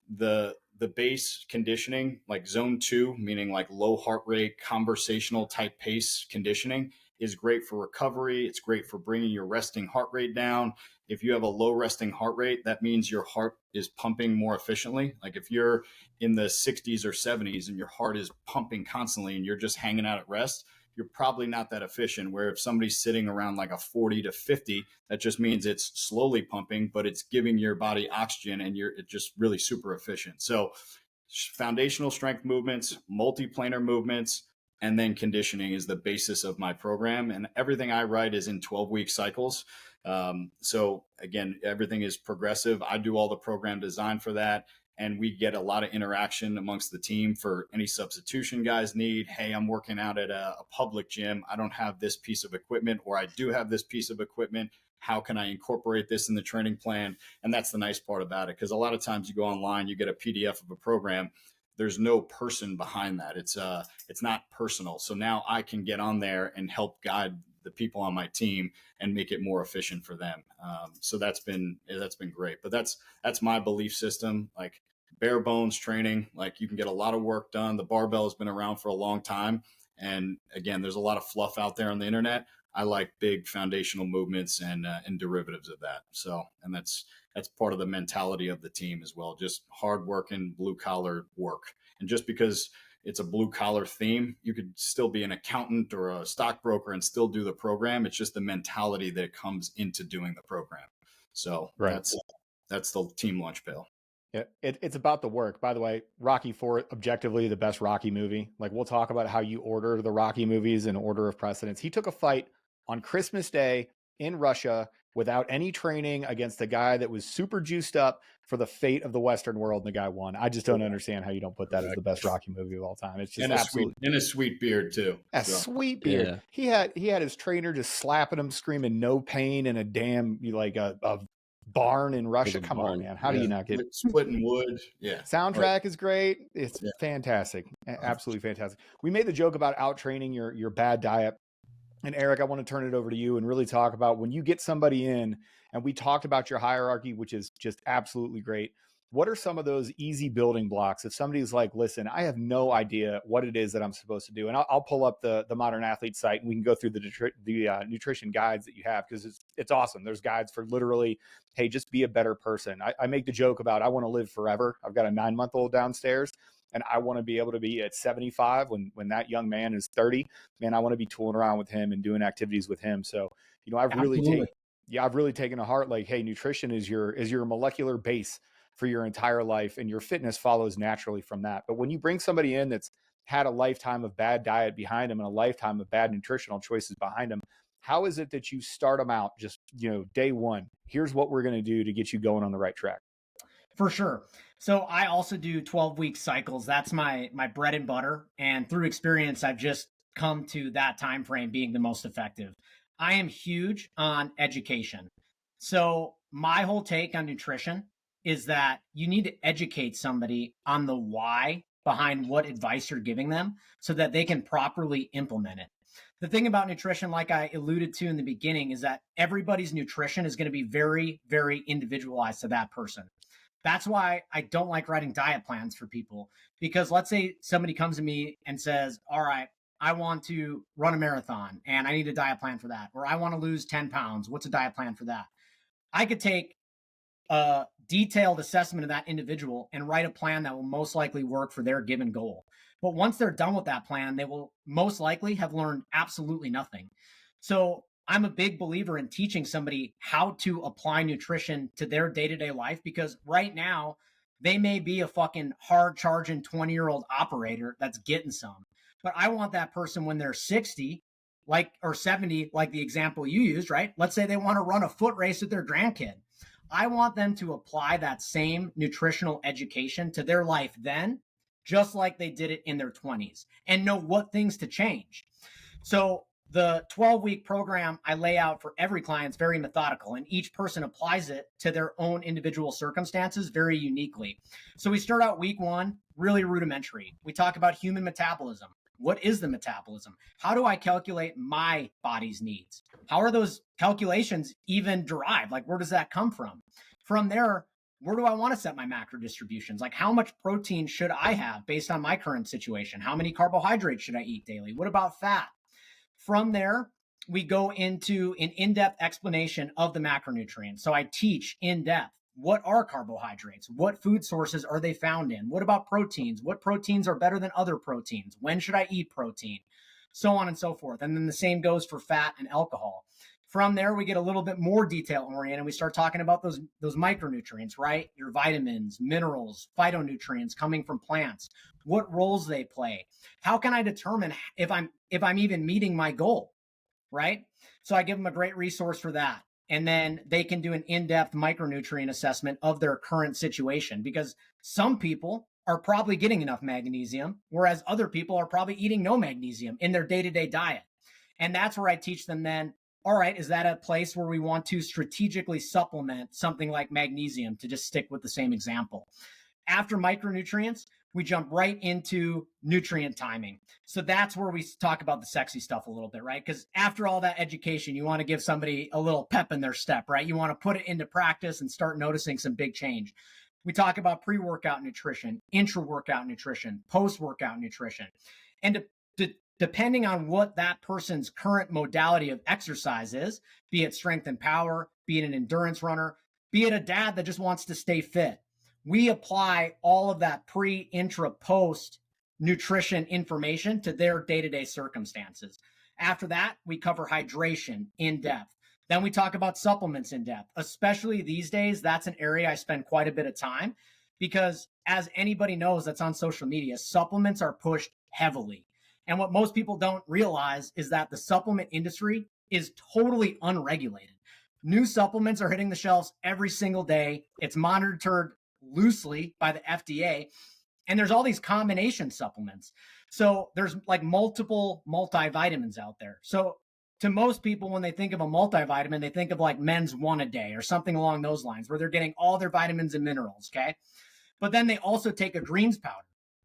the base conditioning, like zone 2, meaning like low heart rate, conversational type pace conditioning, is great for recovery. It's great for bringing your resting heart rate down. If you have a low resting heart rate, that means your heart is pumping more efficiently. Like if you're in the 60s or 70s and your heart is pumping constantly and you're just hanging out at rest, you're probably not that efficient. Where if somebody's sitting around like a 40 to 50, that just means it's slowly pumping, but it's giving your body oxygen and it's just really super efficient. So foundational strength movements, multiplanar movements, and then conditioning is the basis of my program. And everything I write is in 12-week cycles. So again, everything is progressive. I do all the program design for that. And we get a lot of interaction amongst the team for any substitution guys need. Hey, I'm working out at a public gym. I don't have this piece of equipment, or I do have this piece of equipment. How can I incorporate this in the training plan? And that's the nice part about it, because a lot of times you go online, you get a PDF of a program. There's no person behind that. It's not personal. So now I can get on there and help guide the people on my team and make it more efficient for them. So that's been great. But that's my belief system. Like bare bones training, like you can get a lot of work done. The barbell has been around for a long time. And again, there's a lot of fluff out there on the internet. I like big foundational movements and derivatives of that. So, and that's part of the mentality of the team as well. Just hardworking, blue collar work. And just because it's a blue collar theme, you could still be an accountant or a stockbroker and still do the program. It's just the mentality that comes into doing the program. So that's the team lunch pail. Yeah, it's about the work. By the way, Rocky IV, objectively the best Rocky movie. Like, we'll talk about how you order the Rocky movies in order of precedence. He took a fight on Christmas Day in Russia without any training against a guy that was super juiced up for the fate of the Western world, and the guy won. I just don't understand how you don't put that as the best Rocky movie of all time. It's just absolutely a sweet beard too. Sweet beard. Yeah. He had his trainer just slapping him, screaming no pain in a damn a barn in Russia. Come on, man. How do you not get splitting wood? Yeah. Soundtrack is great. It's fantastic. Absolutely fantastic. We made the joke about out training your bad diet. And Erik, I want to turn it over to you and really talk about when you get somebody in, and we talked about your hierarchy, which is just absolutely great. What are some of those easy building blocks? If somebody's like, listen, I have no idea what it is that I'm supposed to do. And I'll pull up the Modern Athlete site and we can go through the nutrition guides that you have, because it's awesome. There's guides for literally, hey, just be a better person. I make the joke about, I want to live forever. I've got a 9-month-old downstairs, and I want to be able to be at 75 when that young man is 30. Man, I want to be tooling around with him and doing activities with him. So, I've really taken to heart, like, hey, nutrition is your molecular base for your entire life, and your fitness follows naturally from that. But when you bring somebody in that's had a lifetime of bad diet behind them and a lifetime of bad nutritional choices behind them, how is it that you start them out just, day one, here's what we're going to do to get you going on the right track? For sure. So I also do 12-week cycles. That's my bread and butter. And through experience, I've just come to that time frame being the most effective. I am huge on education. So my whole take on nutrition is that you need to educate somebody on the why behind what advice you're giving them so that they can properly implement it. The thing about nutrition, like I alluded to in the beginning, is that everybody's nutrition is going to be very, very individualized to that person. That's why I don't like writing diet plans for people, because let's say somebody comes to me and says, all right, I want to run a marathon and I need a diet plan for that. Or I want to lose 10 pounds. What's a diet plan for that? I could take a detailed assessment of that individual and write a plan that will most likely work for their given goal. But once they're done with that plan, they will most likely have learned absolutely nothing. So I'm a big believer in teaching somebody how to apply nutrition to their day-to-day life, because right now they may be a fucking hard charging 20-year-old operator that's getting some. But I want that person when they're 60, or 70, like the example you used, right? Let's say they want to run a foot race with their grandkid. I want them to apply that same nutritional education to their life then, just like they did it in their 20s, and know what things to change. So the 12-week program I lay out for every client is very methodical, and each person applies it to their own individual circumstances very uniquely. So we start out week 1, really rudimentary. We talk about human metabolism. What is the metabolism? How do I calculate my body's needs? How are those calculations even derived? Like, where does that come from? From there, where do I want to set my macro distributions? Like, how much protein should I have based on my current situation? How many carbohydrates should I eat daily? What about fat? From there, we go into an in-depth explanation of the macronutrients. So I teach in depth, what are carbohydrates? What food sources are they found in? What about proteins? What proteins are better than other proteins? When should I eat protein? So on and so forth. And then the same goes for fat and alcohol. From there, we get a little bit more detail oriented. We start talking about those micronutrients, right? Your vitamins, minerals, phytonutrients coming from plants, what roles they play. How can I determine if I'm even meeting my goal, right? So I give them a great resource for that. And then they can do an in-depth micronutrient assessment of their current situation, because some people are probably getting enough magnesium, whereas other people are probably eating no magnesium in their day-to-day diet. And that's where I teach them then, all right, is that a place where we want to strategically supplement something like magnesium, to just stick with the same example? After micronutrients, we jump right into nutrient timing. So that's where we talk about the sexy stuff a little bit, right? Because after all that education, you want to give somebody a little pep in their step, right? You want to put it into practice and start noticing some big change. We talk about pre-workout nutrition, intra-workout nutrition, post-workout nutrition. And depending on what that person's current modality of exercise is, be it strength and power, be it an endurance runner, be it a dad that just wants to stay fit, we apply all of that pre, intra, post nutrition information to their day-to-day circumstances. After that, we cover hydration in depth. Then we talk about supplements in depth, especially these days. That's an area I spend quite a bit of time because, as anybody knows that's on social media, supplements are pushed heavily. And what most people don't realize is that the supplement industry is totally unregulated. New supplements are hitting the shelves every single day. It's monitored loosely by the FDA. And there's all these combination supplements. So there's like multiple multivitamins out there. So to most people, when they think of a multivitamin, they think of like Men's One a Day or something along those lines, where they're getting all their vitamins and minerals. Okay. But then they also take a greens powder,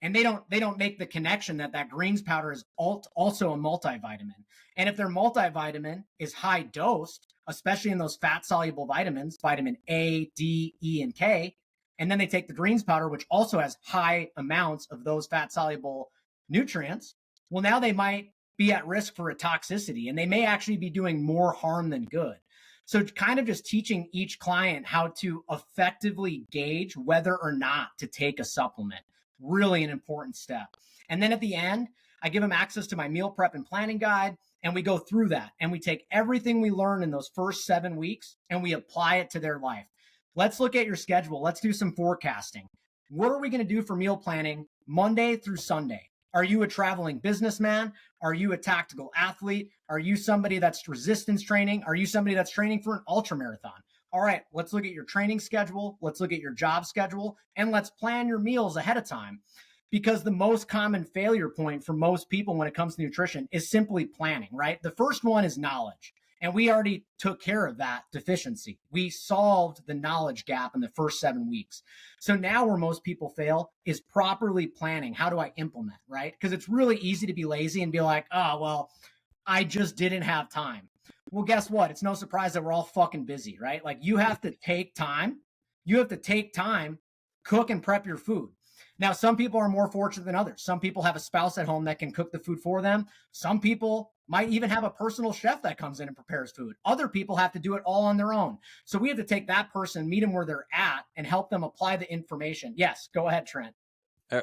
and they don't make the connection that greens powder is also a multivitamin. And if their multivitamin is high dosed, especially in those fat soluble vitamins, vitamin A, D, E, and K, and then they take the greens powder, which also has high amounts of those fat soluble nutrients, well, now they might be at risk for a toxicity, and they may actually be doing more harm than good. So kind of just teaching each client how to effectively gauge whether or not to take a supplement, really an important step. And then at the end, I give them access to my meal prep and planning guide, and we go through that, and we take everything we learn in those first 7 weeks and we apply it to their life. Let's look at your schedule. Let's do some forecasting. What are we going to do for meal planning Monday through Sunday? Are you a traveling businessman? Are you a tactical athlete? Are you somebody that's resistance training? Are you somebody that's training for an ultra marathon? All right, let's look at your training schedule. Let's look at your job schedule, and let's plan your meals ahead of time. Because the most common failure point for most people when it comes to nutrition is simply planning, right? The first one is knowledge. And we already took care of that deficiency. We solved the knowledge gap in the first 7 weeks. So now where most people fail is properly planning. How do I implement, right? Because it's really easy to be lazy and be like, oh, well, I just didn't have time. Well, guess what? It's no surprise that we're all fucking busy, right? Like you have to take time. You have to take time, cook and prep your food. Now, some people are more fortunate than others. Some people have a spouse at home that can cook the food for them. Some people might even have a personal chef that comes in and prepares food. Other people have to do it all on their own. So we have to take that person, meet them where they're at, and help them apply the information. Yes, go ahead, Trent.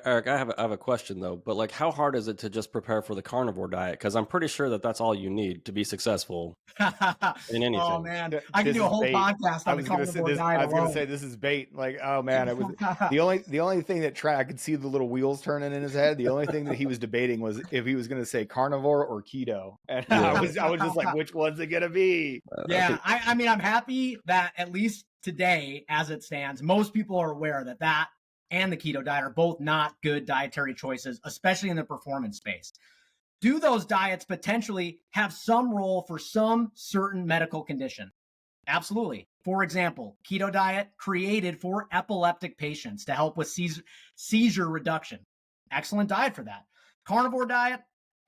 Eric, I have a question though, but like how hard is it to just prepare for the carnivore diet? Because I'm pretty sure that's all you need to be successful in anything. Oh man, I can do a whole podcast on the carnivore diet. I was going to say this is bait. Like, oh man, it was the only thing that Trent, I could see the little wheels turning in his head. The only thing that he was debating was if he was going to say carnivore or keto, and I was just like, which one's it going to be? Yeah, I mean, I'm happy that at least today, as it stands, most people are aware that and the keto diet are both not good dietary choices, especially in the performance space. Do those diets potentially have some role for some certain medical condition? Absolutely. For example, keto diet created for epileptic patients to help with seizure reduction. Excellent diet for that. Carnivore diet,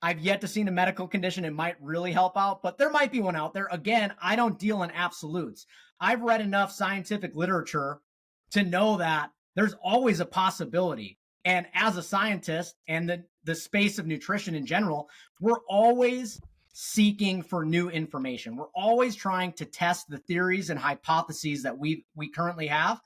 I've yet to see a medical condition it might really help out, but there might be one out there. Again, I don't deal in absolutes. I've read enough scientific literature to know that there's always a possibility. And as a scientist and the space of nutrition in general, we're always seeking for new information. We're always trying to test the theories and hypotheses that we currently have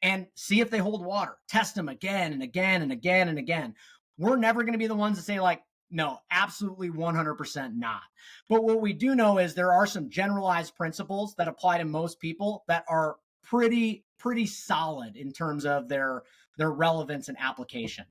and see if they hold water. Test them again and again and again and again. We're never going to be the ones to say like, no, absolutely 100% not. But what we do know is there are some generalized principles that apply to most people that are pretty solid in terms of their relevance and application.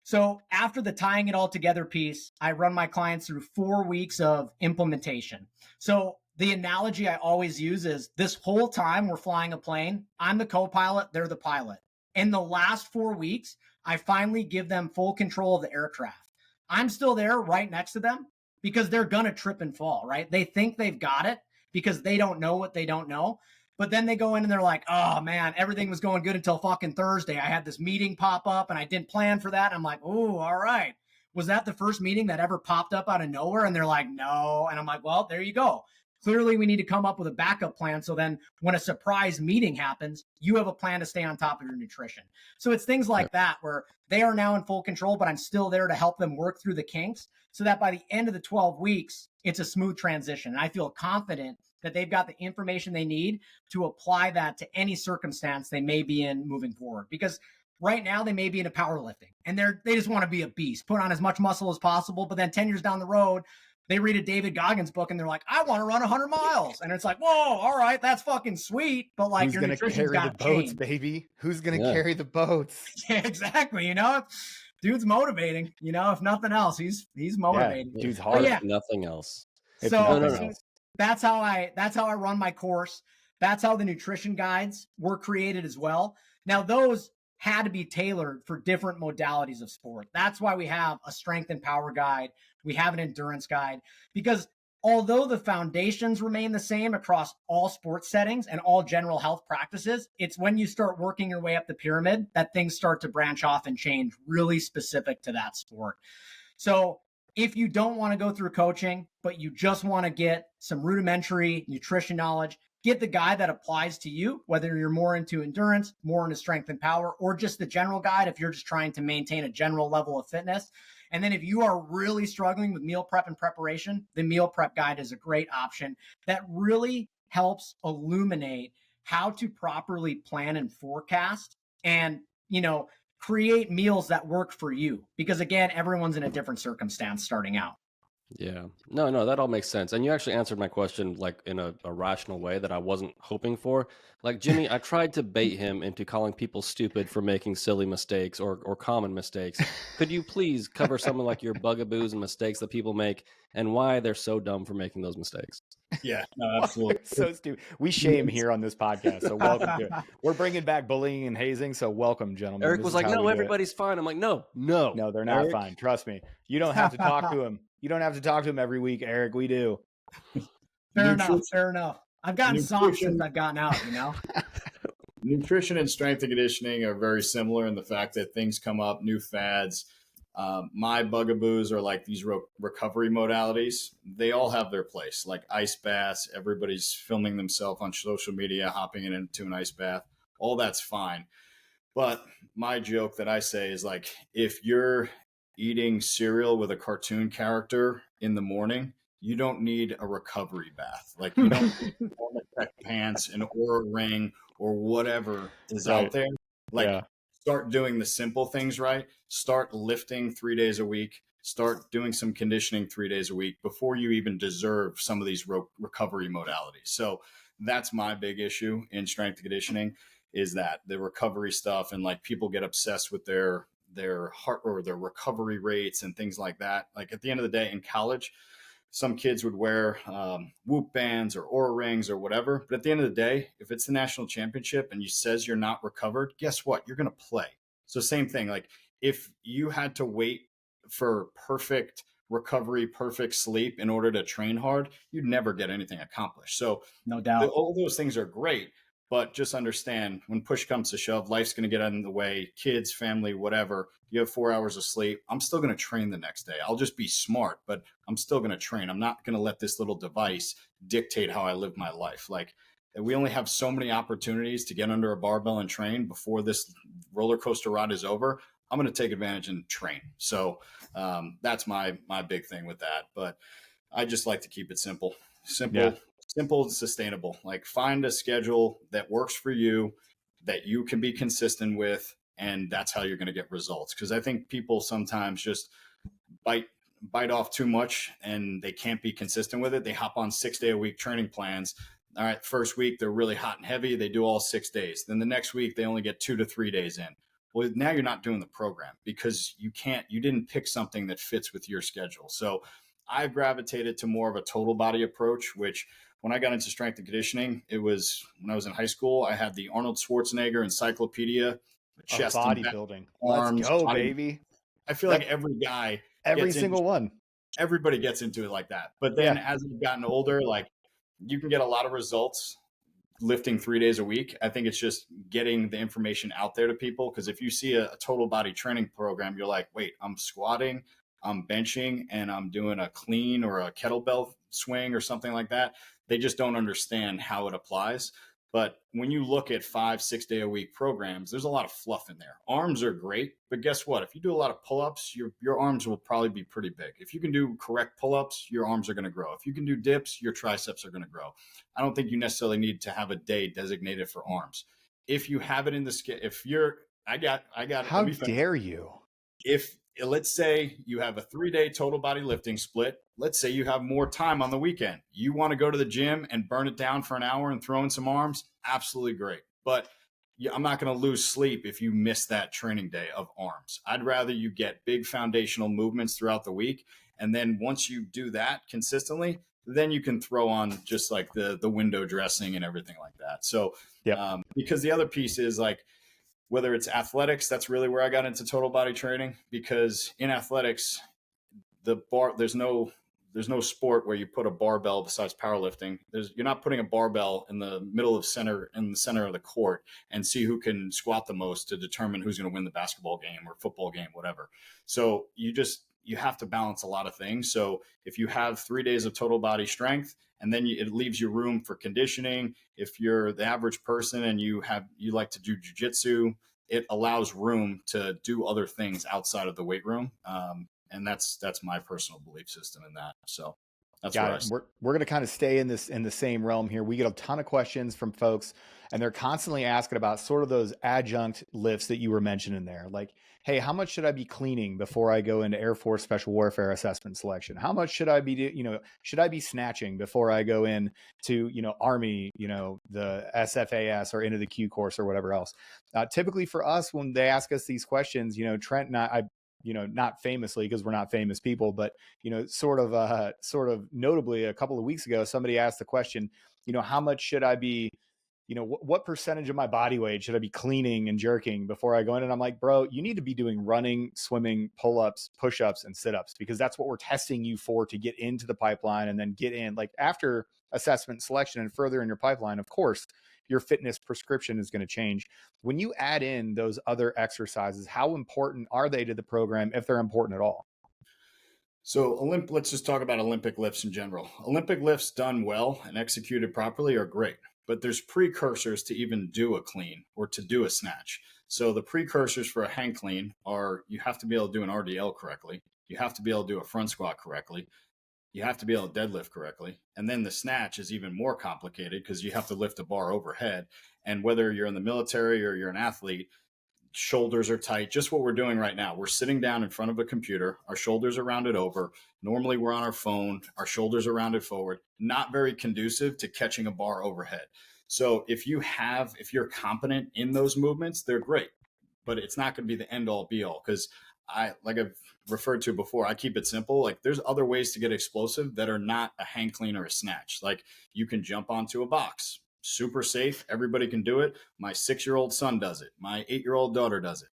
So after the tying it all together piece, I run my clients through 4 weeks of implementation. So the analogy I always use is this whole time we're flying a plane, I'm the co-pilot, they're the pilot. In the last 4 weeks, I finally give them full control of the aircraft. I'm still there right next to them because they're going to trip and fall, right? They think they've got it because they don't know what they don't know. But then they go in and they're like, oh man, everything was going good until fucking Thursday. I had this meeting pop up and I didn't plan for that. I'm like, oh, all right. Was that the first meeting that ever popped up out of nowhere? And they're like, no. And I'm like, well, there you go. Clearly, we need to come up with a backup plan. So then when a surprise meeting happens, you have a plan to stay on top of your nutrition. So it's things like that where they are now in full control, but I'm still there to help them work through the kinks so that by the end of the 12 weeks, it's a smooth transition. And I feel confident that they've got the information they need to apply that to any circumstance they may be in moving forward. Because right now they may be into powerlifting and they just want to be a beast, put on as much muscle as possible. But then 10 years down the road, they read a David Goggins book and they're like, I want to run 100 miles. And it's like, whoa, all right, that's fucking sweet. But like, who's your going to nutrition's carry the got boats, changed. baby? Who's going to carry the boats? Yeah, exactly. You know, dude's motivating, you know, if nothing else, he's motivating. Yeah, dude's hard. Yeah. Nothing else. So that's how I run my course. That's how the nutrition guides were created as well. Now, those had to be tailored for different modalities of sport. That's why we have a strength and power guide. We have an endurance guide, because although the foundations remain the same across all sports settings and all general health practices, it's when you start working your way up the pyramid that things start to branch off and change, really specific to that sport. So if you don't want to go through coaching, but you just want to get some rudimentary nutrition knowledge, get the guide that applies to you, whether you're more into endurance, more into strength and power, or just the general guide if you're just trying to maintain a general level of fitness. And then if you are really struggling with meal prep and preparation, the meal prep guide is a great option that really helps illuminate how to properly plan and forecast and, you know, create meals that work for you. Because again, everyone's in a different circumstance starting out. Yeah. No, that all makes sense. And you actually answered my question like in a rational way that I wasn't hoping for. Like Jimmy, I tried to bait him into calling people stupid for making silly mistakes or common mistakes. Could you please cover some of like your bugaboos and mistakes that people make and why they're so dumb for making those mistakes? Yeah, no, absolutely. So stupid. We shame here on this podcast, so welcome to it. We're bringing back bullying and hazing, so welcome, gentlemen. Eric was like, no, everybody's fine. I'm like, no, they're not Eric. fine. Trust me. You don't have to talk to him. You don't have to talk to him every week, Eric. We do. Fair enough. I've gotten soft since I've gotten out, you know? Nutrition and strength and conditioning are very similar in the fact that things come up, new fads. My bugaboos are like these recovery modalities. They all have their place, like ice baths. Everybody's filming themselves on social media, hopping into an ice bath. All that's fine. But my joke that I say is like, if you're eating cereal with a cartoon character in the morning, you don't need a recovery bath. Like you don't need tech pants, an Oura ring, or whatever is out there. Like start doing the simple things right. Start lifting 3 days a week. Start doing some conditioning 3 days a week before you even deserve some of these recovery modalities. So that's my big issue in strength and conditioning, is that the recovery stuff, and like people get obsessed with their heart or their recovery rates and things like that. Like at the end of the day in college, some kids would wear Whoop bands or Oura rings or whatever. But at the end of the day, if it's the national championship and you says you're not recovered, guess what? You're going to play. So same thing. Like if you had to wait for perfect recovery, perfect sleep in order to train hard, you'd never get anything accomplished. So no doubt, all those things are great. But just understand, when push comes to shove, life's going to get in the way, kids, family, whatever. You have 4 hours of sleep. I'm still going to train the next day. I'll just be smart, but I'm still going to train. I'm not going to let this little device dictate how I live my life. Like we only have so many opportunities to get under a barbell and train before this roller coaster ride is over. I'm going to take advantage and train. So that's my big thing with that. But I just like to keep it simple. Simple and sustainable. Like find a schedule that works for you, that you can be consistent with, and that's how you're going to get results. Because I think people sometimes just bite off too much and they can't be consistent with it. They hop on 6 day a week training plans. All right, first week they're really hot and heavy. They do all 6 days. Then the next week they only get 2 to 3 days in. Well, now you're not doing the program because you didn't pick something that fits with your schedule. So I've gravitated to more of a total body approach, which when I got into strength and conditioning, it was when I was in high school. I had the Arnold Schwarzenegger encyclopedia, chest, bodybuilding. Arms, let's go, baby. I feel like every guy, everybody gets into it like that. But then as I've gotten older, like you can get a lot of results lifting 3 days a week. I think it's just getting the information out there to people. Because if you see a total body training program, you're like, wait, I'm squatting, I'm benching, and I'm doing a clean or a kettlebell swing or something like that. They just don't understand how it applies. But when you look at 5-6 day a week programs, there's a lot of fluff in there. Arms are great, but guess what? If you do a lot of pull-ups, your arms will probably be pretty big. If you can do correct pull-ups, your arms are going to grow. If you can do dips, your triceps are going to grow. I don't think you necessarily need to have a day designated for arms. If you have it in the I got How dare you? If let's say you have a 3-day total body lifting split, let's say you have more time on the weekend. You want to go to the gym and burn it down for an hour and throw in some arms? Absolutely great. But I'm not going to lose sleep if you miss that training day of arms. I'd rather you get big foundational movements throughout the week. And then once you do that consistently, then you can throw on just like the window dressing and everything like that. So, because the other piece is like, whether it's athletics, that's really where I got into total body training, because in athletics, there's no sport where you put a barbell besides powerlifting. You're not putting a barbell in the center of the court and see who can squat the most to determine who's going to win the basketball game or football game, whatever. So you have to balance a lot of things. So if you have 3 days of total body strength, and then it leaves you room for conditioning. If you're the average person and you like to do jujitsu, it allows room to do other things outside of the weight room. And that's my personal belief system in that. So that's we're going to kind of stay in the same realm here. We get a ton of questions from folks, and they're constantly asking about sort of those adjunct lifts that you were mentioning there. Like, hey, how much should I be cleaning before I go into Air Force Special Warfare assessment selection? How much should I be, should I be snatching before I go in to, Army, the SFAS or into the Q course or whatever else? Typically for us, when they ask us these questions, Trent and I not famously, because we're not famous people, but, sort of notably a couple of weeks ago, somebody asked the question, how much should I be, what percentage of my body weight should I be cleaning and jerking before I go in? And I'm like, bro, you need to be doing running, swimming, pull-ups, push-ups, and sit-ups, because that's what we're testing you for to get into the pipeline and then get in. Like after assessment selection and further in your pipeline, of course, your fitness prescription is going to change. When you add in those other exercises, how important are they to the program, if they're important at all? So let's just talk about Olympic lifts in general. Olympic lifts done well and executed properly are great, but there's precursors to even do a clean or to do a snatch. So the precursors for a hang clean are, you have to be able to do an RDL correctly. You have to be able to do a front squat correctly. You have to be able to deadlift correctly. And then the snatch is even more complicated because you have to lift a bar overhead. And whether you're in the military or you're an athlete, shoulders are tight. Just what we're doing right now. We're sitting down in front of a computer. Our shoulders are rounded over. Normally we're on our phone. Our shoulders are rounded forward. Not very conducive to catching a bar overhead. So if you're competent in those movements, they're great. But it's not going to be the end all be all, because like I've referred to before, I keep it simple. Like there's other ways to get explosive that are not a hang clean or a snatch. Like you can jump onto a box, super safe. Everybody can do it. My 6-year-old son does it. My 8-year-old daughter does it.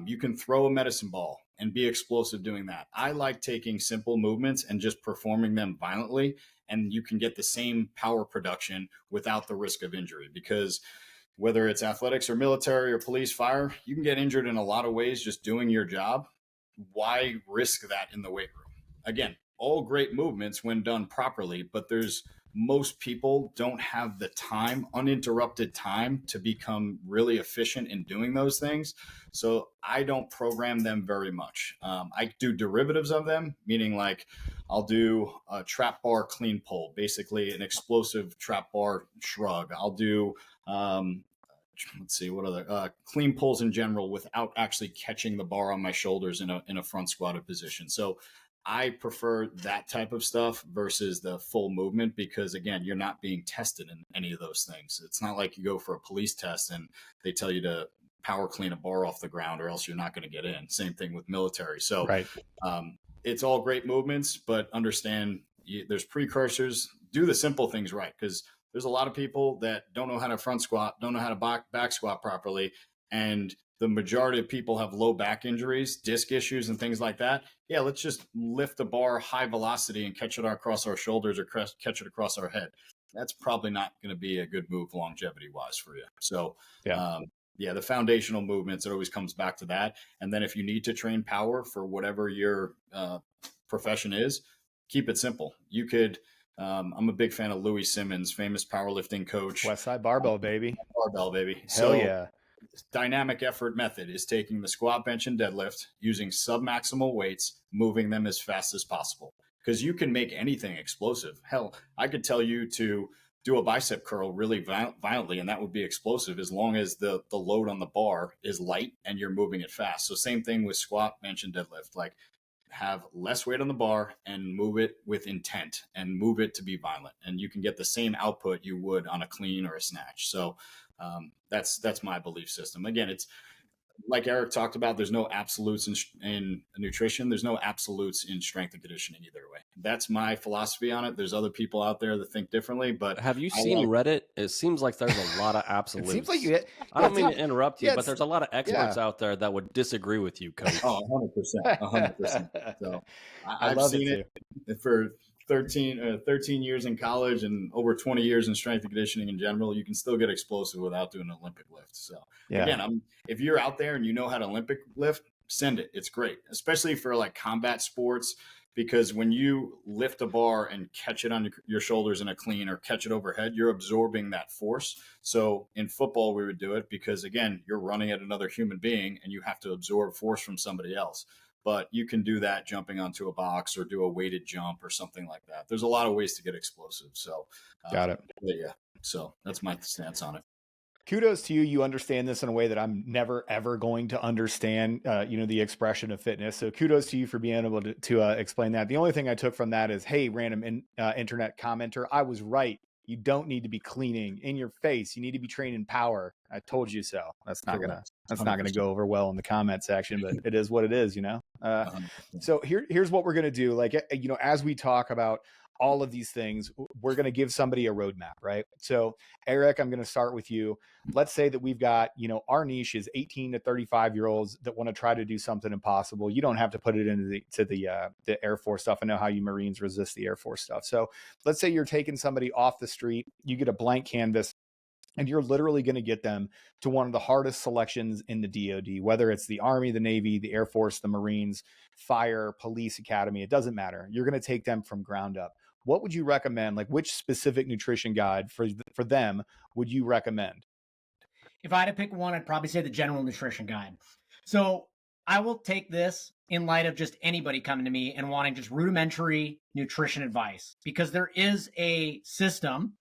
You can throw a medicine ball and be explosive doing that. I like taking simple movements and just performing them violently. And you can get the same power production without the risk of injury, because whether it's athletics or military or police, fire, you can get injured in a lot of ways just doing your job. Why risk that in the weight room? Again, all great movements when done properly, but most people don't have the time, uninterrupted time, to become really efficient in doing those things. So I don't program them very much. I do derivatives of them, meaning like I'll do a trap bar clean pull, basically an explosive trap bar shrug. I'll do let's see, what other clean pulls in general without actually catching the bar on my shoulders in a front squatted position. So I prefer that type of stuff versus the full movement, because again, you're not being tested in any of those things. It's not like you go for a police test and they tell you to power clean a bar off the ground or else you're not going to get in. Same thing with military. So right. It's all great movements, but understand there's precursors. Do the simple things right, because there's a lot of people that don't know how to front squat, don't know how to back squat properly. And the majority of people have low back injuries, disc issues, and things like that. Yeah, let's just lift the bar high velocity and catch it across our shoulders or catch it across our head. That's probably not going to be a good move longevity-wise for you. So, the foundational movements, it always comes back to that. And then if you need to train power for whatever your profession is, keep it simple. You could I'm a big fan of Louis Simmons, famous powerlifting coach. Westside Barbell, baby. Barbell, baby. Hell yeah. Dynamic effort method is taking the squat, bench, and deadlift, using submaximal weights, moving them as fast as possible. Because you can make anything explosive. Hell, I could tell you to do a bicep curl really violently, and that would be explosive as long as the load on the bar is light and you're moving it fast. So same thing with squat, bench, and deadlift. Like, have less weight on the bar and move it with intent and move it to be violent. And you can get the same output you would on a clean or a snatch. So that's my belief system. Again, it's like Erik talked about, there's no absolutes in nutrition. There's no absolutes in strength and conditioning either way. That's my philosophy on it. There's other people out there that think differently, but have you seen Reddit? It seems like there's a lot of absolutes. It seems like I don't mean to interrupt you, yeah, but there's a lot of experts out there that would disagree with you, Coach. Oh, 100%. So I've seen it for 13 years in college and over 20 years in strength and conditioning in general. You can still get explosive without doing an Olympic lift. So again, if you're out there and you know how to Olympic lift, send it. It's great, especially for like combat sports, because when you lift a bar and catch it on your shoulders in a clean or catch it overhead, you're absorbing that force. So in football, we would do it because, again, you're running at another human being and you have to absorb force from somebody else. But you can do that jumping onto a box or do a weighted jump or something like that. There's a lot of ways to get explosive. So got it. Yeah. So that's my stance on it. Kudos to you. You understand this in a way that I'm never, ever going to understand, the expression of fitness. So kudos to you for being able to explain that. The only thing I took from that is, hey, random internet commenter, I was right. You don't need to be cleaning in your face. You need to be trained in power. I told you so. That's not gonna go over well in the comment section, but it is what it is, So here's what we're gonna do. Like, as we talk about all of these things, we're going to give somebody a roadmap, right? So Erik, I'm going to start with you. Let's say that we've got, our niche is 18 to 35 year olds that want to try to do something impossible. You don't have to put it into the Air Force stuff. I know how you Marines resist the Air Force stuff. So let's say you're taking somebody off the street, you get a blank canvas, and you're literally going to get them to one of the hardest selections in the DoD, whether it's the Army, the Navy, the Air Force, the Marines, Fire, Police Academy, it doesn't matter. You're going to take them from ground up. What would you recommend? Like, which specific nutrition guide for them would you recommend? If I had to pick one, I'd probably say the general nutrition guide. So I will take this in light of just anybody coming to me and wanting just rudimentary nutrition advice, because there is a system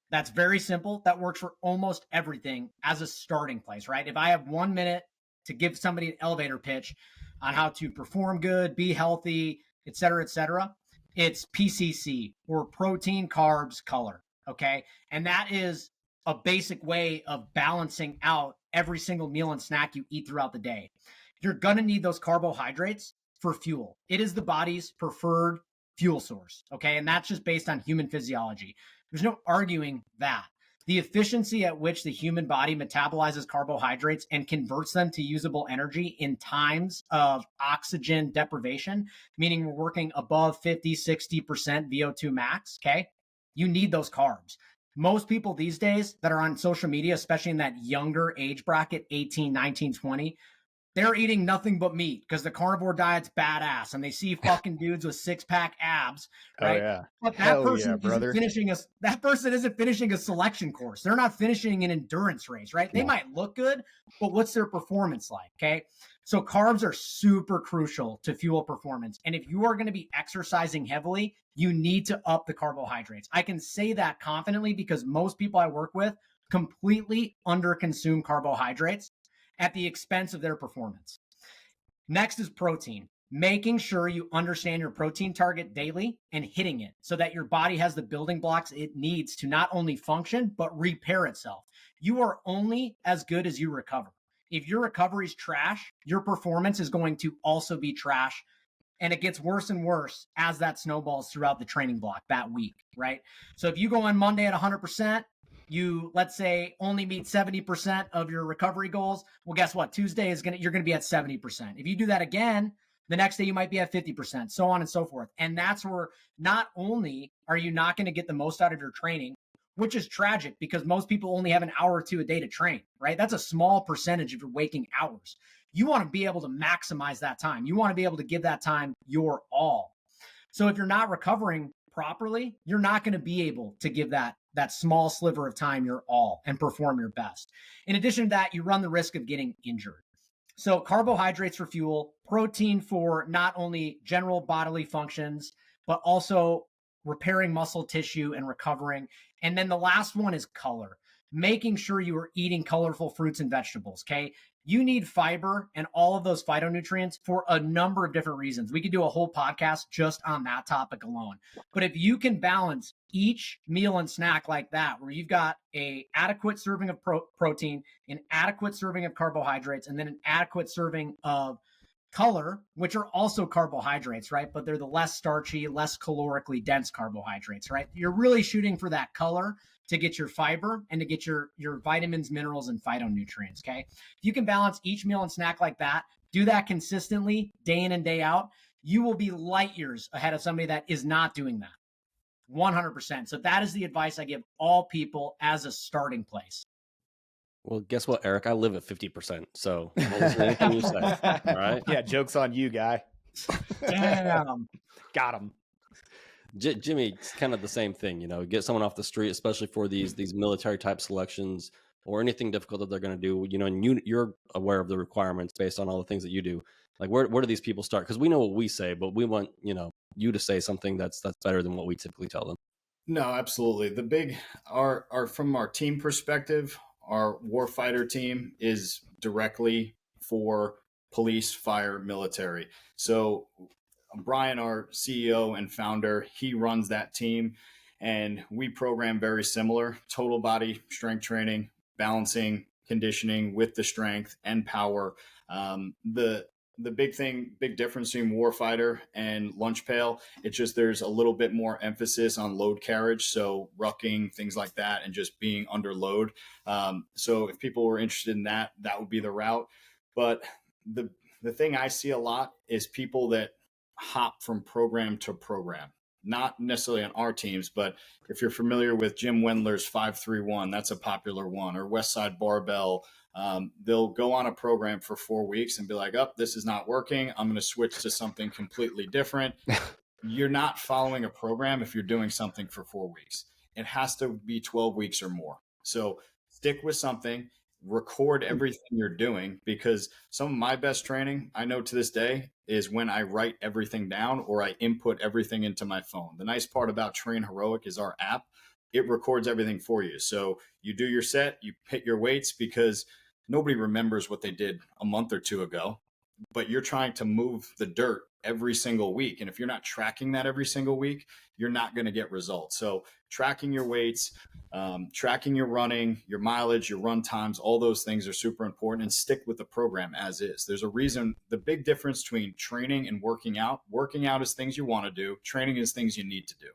that's very simple that works for almost everything as a starting place, right? If I have 1 minute to give somebody an elevator pitch on how to perform good, be healthy, et cetera, it's PCC, or protein, carbs, color. Okay. And that is a basic way of balancing out every single meal and snack you eat throughout the day. You're going to need those carbohydrates for fuel. It is the body's preferred fuel source. Okay. And that's just based on human physiology. There's no arguing that. The efficiency at which the human body metabolizes carbohydrates and converts them to usable energy in times of oxygen deprivation, meaning we're working above 50, 60% VO2 max, okay? You need those carbs. Most people these days that are on social media, especially in that younger age bracket, 18, 19, 20, they're eating nothing but meat because the carnivore diet's badass and they see fucking dudes with 6-pack abs, right? Oh, yeah. But that person isn't finishing a selection course. They're not finishing an endurance race, right? They might look good, but what's their performance like? Okay. So carbs are super crucial to fuel performance. And if you are going to be exercising heavily, you need to up the carbohydrates. I can say that confidently because most people I work with completely underconsume carbohydrates at the expense of their performance. Next is protein. Making sure you understand your protein target daily and hitting it so that your body has the building blocks it needs to not only function, but repair itself. You are only as good as you recover. If your recovery is trash, your performance is going to also be trash. And it gets worse and worse as that snowballs throughout the training block that week, right? So if you go on Monday at 100%, you, let's say, only meet 70% of your recovery goals. Well, guess what? Tuesday you're going to be at 70%. If you do that again, the next day you might be at 50%, so on and so forth. And that's where not only are you not going to get the most out of your training, which is tragic because most people only have an hour or two a day to train, right? That's a small percentage of your waking hours. You want to be able to maximize that time. You want to be able to give that time your all. So if you're not recovering properly, you're not going to be able to give that small sliver of time your all and perform your best. In addition to that, you run the risk of getting injured. So carbohydrates for fuel, protein for not only general bodily functions, but also repairing muscle tissue and recovering. And then the last one is color, making sure you are eating colorful fruits and vegetables. Okay. You need fiber and all of those phytonutrients for a number of different reasons. We could do a whole podcast just on that topic alone. But if you can balance each meal and snack like that, where you've got a adequate serving of protein, an adequate serving of carbohydrates, and then an adequate serving of color, which are also carbohydrates, right? But they're the less starchy, less calorically dense carbohydrates, right? You're really shooting for that color to get your fiber and to get your vitamins, minerals, and phytonutrients, okay? If you can balance each meal and snack like that, do that consistently, day in and day out, you will be light years ahead of somebody that is not doing that. 100%. So that is the advice I give all people as a starting place. Well, guess what, Eric? I live at 50%. So what was anything you say? All right. Yeah, joke's on you, guy. Damn. Got him. Jimmy, it's kind of the same thing, you know, get someone off the street, especially for these military type selections or anything difficult that they're going to do, you know, and you're aware of the requirements based on all the things that you do. Like, where do these people start? Because we know what we say, but we want, you know, you to say something that's better than what we typically tell them. No, absolutely. The big our from our team perspective, our Warfighter team is directly for police, fire, military. So Brian, our CEO and founder, he runs that team, and we program very similar: total body strength training, balancing, conditioning with the strength and power. The big difference between Warfighter and Lunch Pail, it's just there's a little bit more emphasis on load carriage, so rucking, things like that, and just being under load. So if people were interested in that, that would be the route. But the thing I see a lot is people that hop from program to program, not necessarily on our teams, but if you're familiar with Jim Wendler's 5-3-1, that's a popular one, or Westside Barbell. They'll go on a program for 4 weeks and be like, oh, this is not working. I'm going to switch to something completely different. You're not following a program if you're doing something for 4 weeks. It has to be 12 weeks or more. So stick with something, record everything you're doing, because some of my best training, I know to this day, is when I write everything down or I input everything into my phone. The nice part about Train Heroic is our app. It records everything for you. So you do your set, you hit your weights, because nobody remembers what they did a month or two ago, but you're trying to move the dirt every single week. And if you're not tracking that every single week, you're not going to get results. So tracking your weights, tracking your running, your mileage, your run times, all those things are super important, and stick with the program as is. There's a reason. The big difference between training and working out is things you want to do. Training is things you need to do.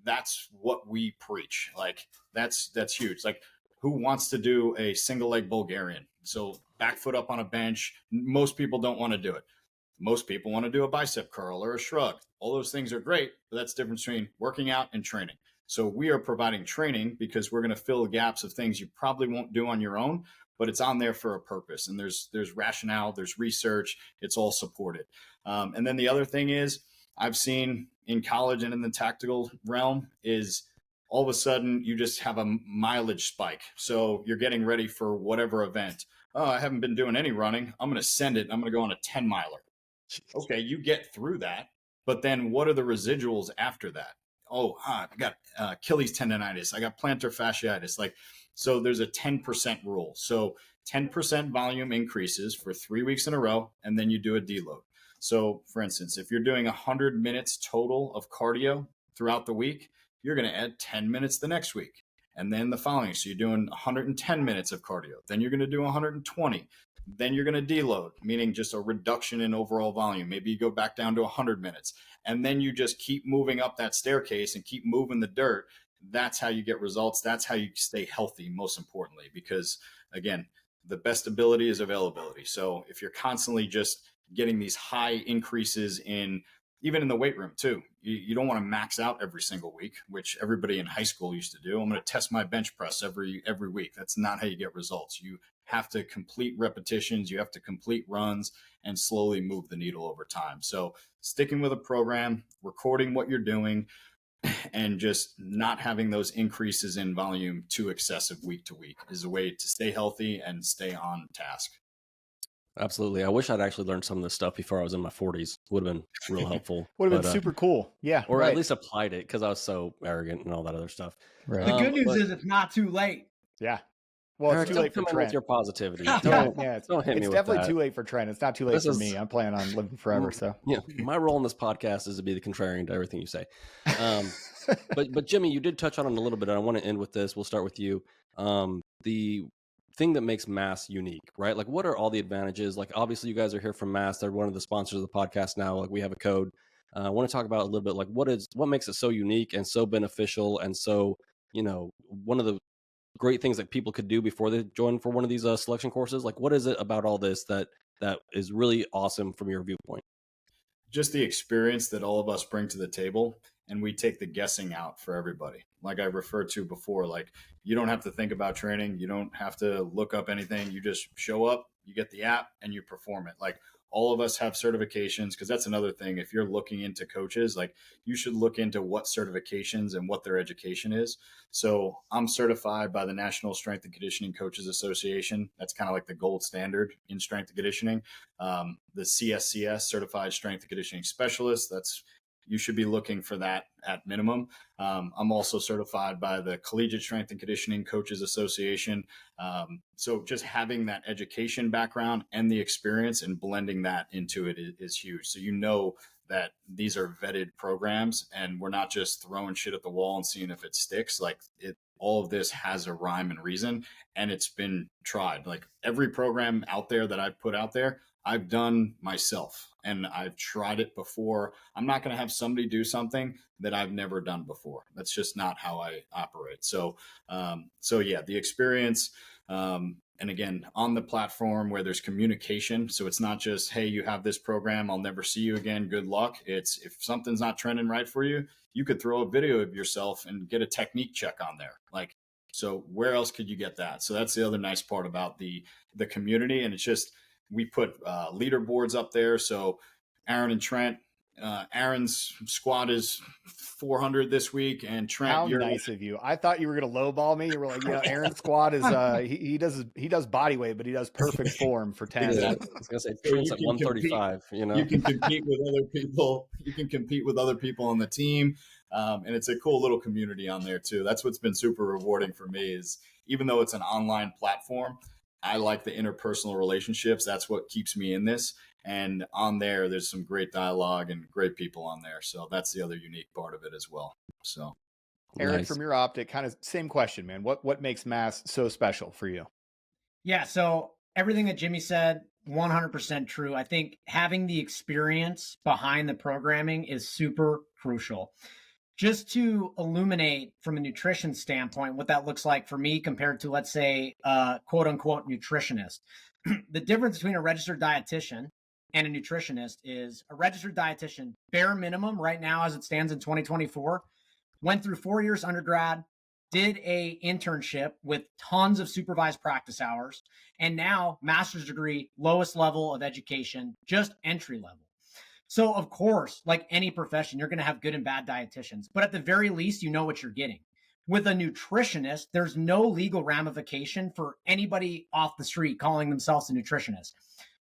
That's what we preach. Like that's huge. Like, who wants to do a single leg Bulgarian? So back foot up on a bench. Most people don't want to do it. Most people want to do a bicep curl or a shrug. All those things are great, but that's the difference between working out and training. So we are providing training because we're going to fill the gaps of things you probably won't do on your own, but it's on there for a purpose. And there's rationale, there's research, it's all supported. And then the other thing is, I've seen in college and in the tactical realm is all of a sudden you just have a mileage spike. So you're getting ready for whatever event. Oh, I haven't been doing any running. I'm going to send it. I'm going to go on a 10 miler. Okay, you get through that. But then what are the residuals after that? Oh, I got Achilles tendonitis. I got plantar fasciitis. Like, so there's a 10% rule. So 10% volume increases for 3 weeks in a row, and then you do a deload. So for instance, if you're doing 100 minutes total of cardio throughout the week, you're going to add 10 minutes the next week. And then the following. So you're doing 110 minutes of cardio. Then you're going to do 120. Then you're going to deload, meaning just a reduction in overall volume. Maybe you go back down to 100 minutes. And then you just keep moving up that staircase and keep moving the dirt. That's how you get results. That's how you stay healthy, most importantly, because again, the best ability is availability. So if you're constantly just getting these high increases in, even in the weight room too, you don't want to max out every single week, which everybody in high school used to do. I'm going to test my bench press every week. That's not how you get results. You have to complete repetitions. You have to complete runs and slowly move the needle over time. So sticking with a program, recording what you're doing, and just not having those increases in volume too excessive week to week is a way to stay healthy and stay on task. Absolutely. I wish I'd actually learned some of this stuff before I was in my 40s. Would have been real helpful. Would have been super cool. Yeah. Or right. at least applied it, because I was so arrogant and all that other stuff. Right. The good news is it's not too late. Yeah. Well, Eric, it's too late for come in Trent. with your positivity. Don't hit me It's with definitely too late for Trent. It's not too late for me. I'm planning on living forever. So yeah, my role in this podcast is to be the contrarian to everything you say. But Jimmy, you did touch on it a little bit, and I want to end with this. We'll start with you. The thing that makes Mass unique, right? Like, what are all the advantages? Like, obviously, you guys are here from Mass. They're one of the sponsors of the podcast now. Like, we have a code. I want to talk about a little bit, like, what makes it so unique and so beneficial, and so, one of the great things that people could do before they join for one of these selection courses. Like, what is it about all this that is really awesome from your viewpoint? Just the experience that all of us bring to the table, and we take the guessing out for everybody. Like I referred to before, like you don't have to think about training. You don't have to look up anything. You just show up, you get the app, and you perform it. Like all of us have certifications, because that's another thing. If you're looking into coaches, like you should look into what certifications and what their education is. So I'm certified by the National Strength and Conditioning Coaches Association. That's kind of like the gold standard in strength and conditioning. The CSCS, Certified Strength and Conditioning Specialist, you should be looking for that at minimum. I'm also certified by the Collegiate Strength and Conditioning Coaches Association. So just having that education background and the experience and blending that into it is huge. So that these are vetted programs, and we're not just throwing shit at the wall and seeing if it sticks. Like all of this has a rhyme and reason, and it's been tried. Like every program out there that I've put out there, I've done myself, and I've tried it before. I'm not going to have somebody do something that I've never done before. That's just not how I operate. So yeah, the experience, and again, on the platform where there's communication. So it's not just, hey, you have this program, I'll never see you again, good luck. It's if something's not trending right for you, you could throw a video of yourself and get a technique check on there. Like, so where else could you get that? So that's the other nice part about the community. And it's just, we put leaderboards up there. So Aaron and Trent, Aaron's squad is 400 this week, and Trent, how nice of you. I thought you were going to lowball me. You were like, Aaron's squad is he does body weight, but he does perfect form for 10. Yeah, I was gonna say Trent's at 135. You can compete with other people. You can compete with other people on the team, and it's a cool little community on there too. That's what's been super rewarding for me. Is even though it's an online platform, I like the interpersonal relationships. That's what keeps me in this. And on there's some great dialogue and great people on there. So that's the other unique part of it as well. So, Erik, nice. From your optic, kind of same question, man. What makes Mass so special for you? Yeah. So everything that Jimmy said, 100% true. I think having the experience behind the programming is super crucial. Just to illuminate from a nutrition standpoint, what that looks like for me compared to, let's say, quote unquote nutritionist. The difference between a registered dietitian and a nutritionist is a registered dietitian, bare minimum right now as it stands in 2024, went through 4 years undergrad, did a internship with tons of supervised practice hours, and now master's degree, lowest level of education, just entry level. So of course, like any profession, you're going to have good and bad dietitians, but at the very least, you know what you're getting. With a nutritionist, there's no legal ramification for anybody off the street calling themselves a nutritionist.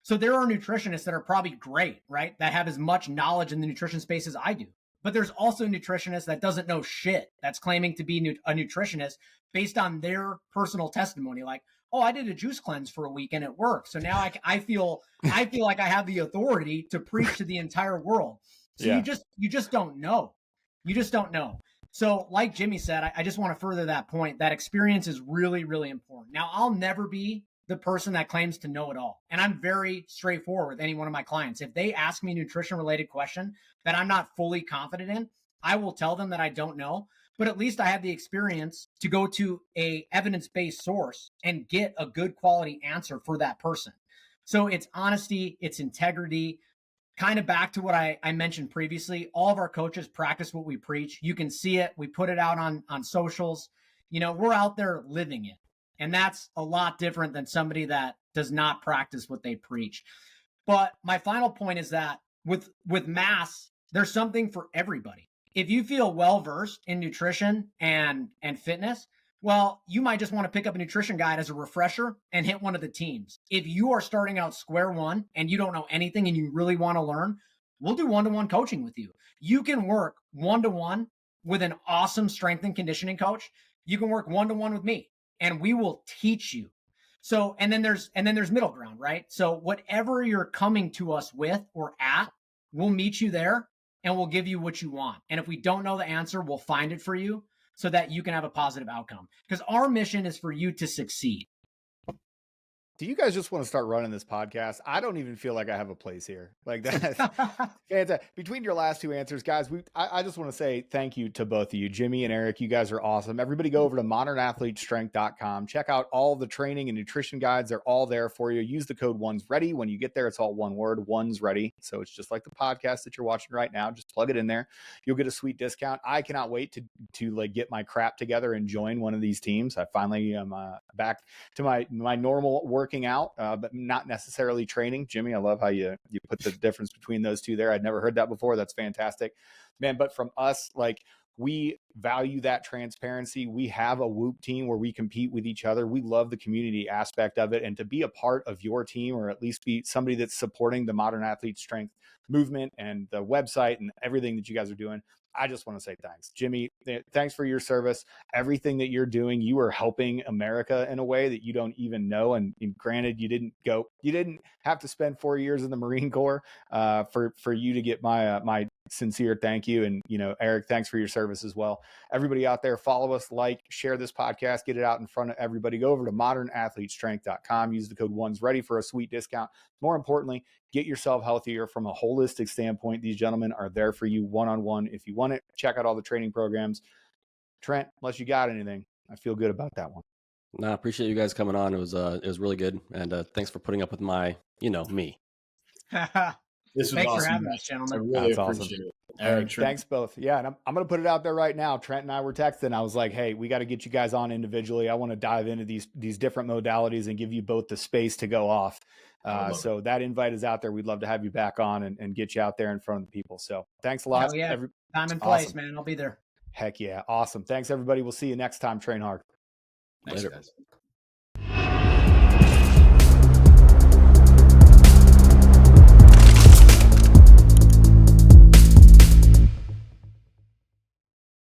So there are nutritionists that are probably great, right? That have as much knowledge in the nutrition space as I do. But there's also a nutritionist that doesn't know shit, that's claiming to be a nutritionist based on their personal testimony. Like, oh, I did a juice cleanse for a week and it worked. So now I feel like I have the authority to preach to the entire world. So yeah. you just don't know. You just don't know. So like Jimmy said, I just want to further that point. That experience is really, really important. Now, I'll never be the person that claims to know it all. And I'm very straightforward with any one of my clients. If they ask me a nutrition related question that I'm not fully confident in, I will tell them that I don't know, but at least I have the experience to go to a evidence-based source and get a good quality answer for that person. So it's honesty, it's integrity, kind of back to what I mentioned previously. All of our coaches practice what we preach. You can see it. We put it out on socials. We're out there living it. And that's a lot different than somebody that does not practice what they preach. But my final point is that with Mass, there's something for everybody. if you feel well versed in nutrition and fitness, well, you might just want to pick up a nutrition guide as a refresher and hit one of the teams. If you are starting out square one and you don't know anything and you really want to learn, we'll do one-to-one coaching with you. You can work one-to-one with an awesome strength and conditioning coach. You can work one-to-one with me and we will teach you. So, and then there's middle ground, right? So whatever you're coming to us with or at, we'll meet you there and we'll give you what you want. And if we don't know the answer, we'll find it for you so that you can have a positive outcome. Because our mission is for you to succeed. Do you guys just want to start running this podcast? I don't even feel like I have a place here. Like that. Between your last two answers, guys, I just want to say thank you to both of you, Jimmy and Erik. You guys are awesome. Everybody go over to modernathletestrength.com. Check out all the training and nutrition guides. They're all there for you. Use the code ONESREADY. When you get there, it's all one word, ONESREADY. So it's just like the podcast that you're watching right now. Just plug it in there. You'll get a sweet discount. I cannot wait to like get my crap together and join one of these teams. I finally am back to my normal working out, but not necessarily training. Jimmy, I love how you put the difference between those two there. I'd never heard that before. That's fantastic, man. But from us, like, we value that transparency. We have a Whoop team where we compete with each other. We love the community aspect of it, and to be a part of your team, or at least be somebody that's supporting the Modern Athlete Strength movement and the website and everything that you guys are doing, I just want to say thanks. Jimmy, thanks for your service. Everything that you're doing, you are helping America in a way that you don't even know. And granted, you didn't have to spend 4 years in the Marine Corps for you to get my sincere thank you. And, Erik, thanks for your service as well. Everybody out there, follow us, like, share this podcast, get it out in front of everybody. Go over to modernathletestrength.com. Use the code ONESREADY for a sweet discount. More importantly, get yourself healthier from a holistic standpoint. These gentlemen are there for you one-on-one. If you want it, check out all the training programs. Trent, unless you got anything, I feel good about that one. No, I appreciate you guys coming on. It was really good. And thanks for putting up with my, me. This was Thanks awesome, for having us, gentlemen. I really That's awesome. appreciate it. Erik, Trent. Thanks both. Yeah, and I'm going to put it out there right now. Trent and I were texting. I was like, hey, we got to get you guys on individually. I want to dive into these different modalities and give you both the space to go off. So that invite is out there. We'd love to have you back on and get you out there in front of the people. So thanks a lot. Hell yeah. Time and place, awesome. man. I'll be there. Heck yeah. Awesome. Thanks, everybody. We'll see you next time. Train hard. Thanks, Later. guys.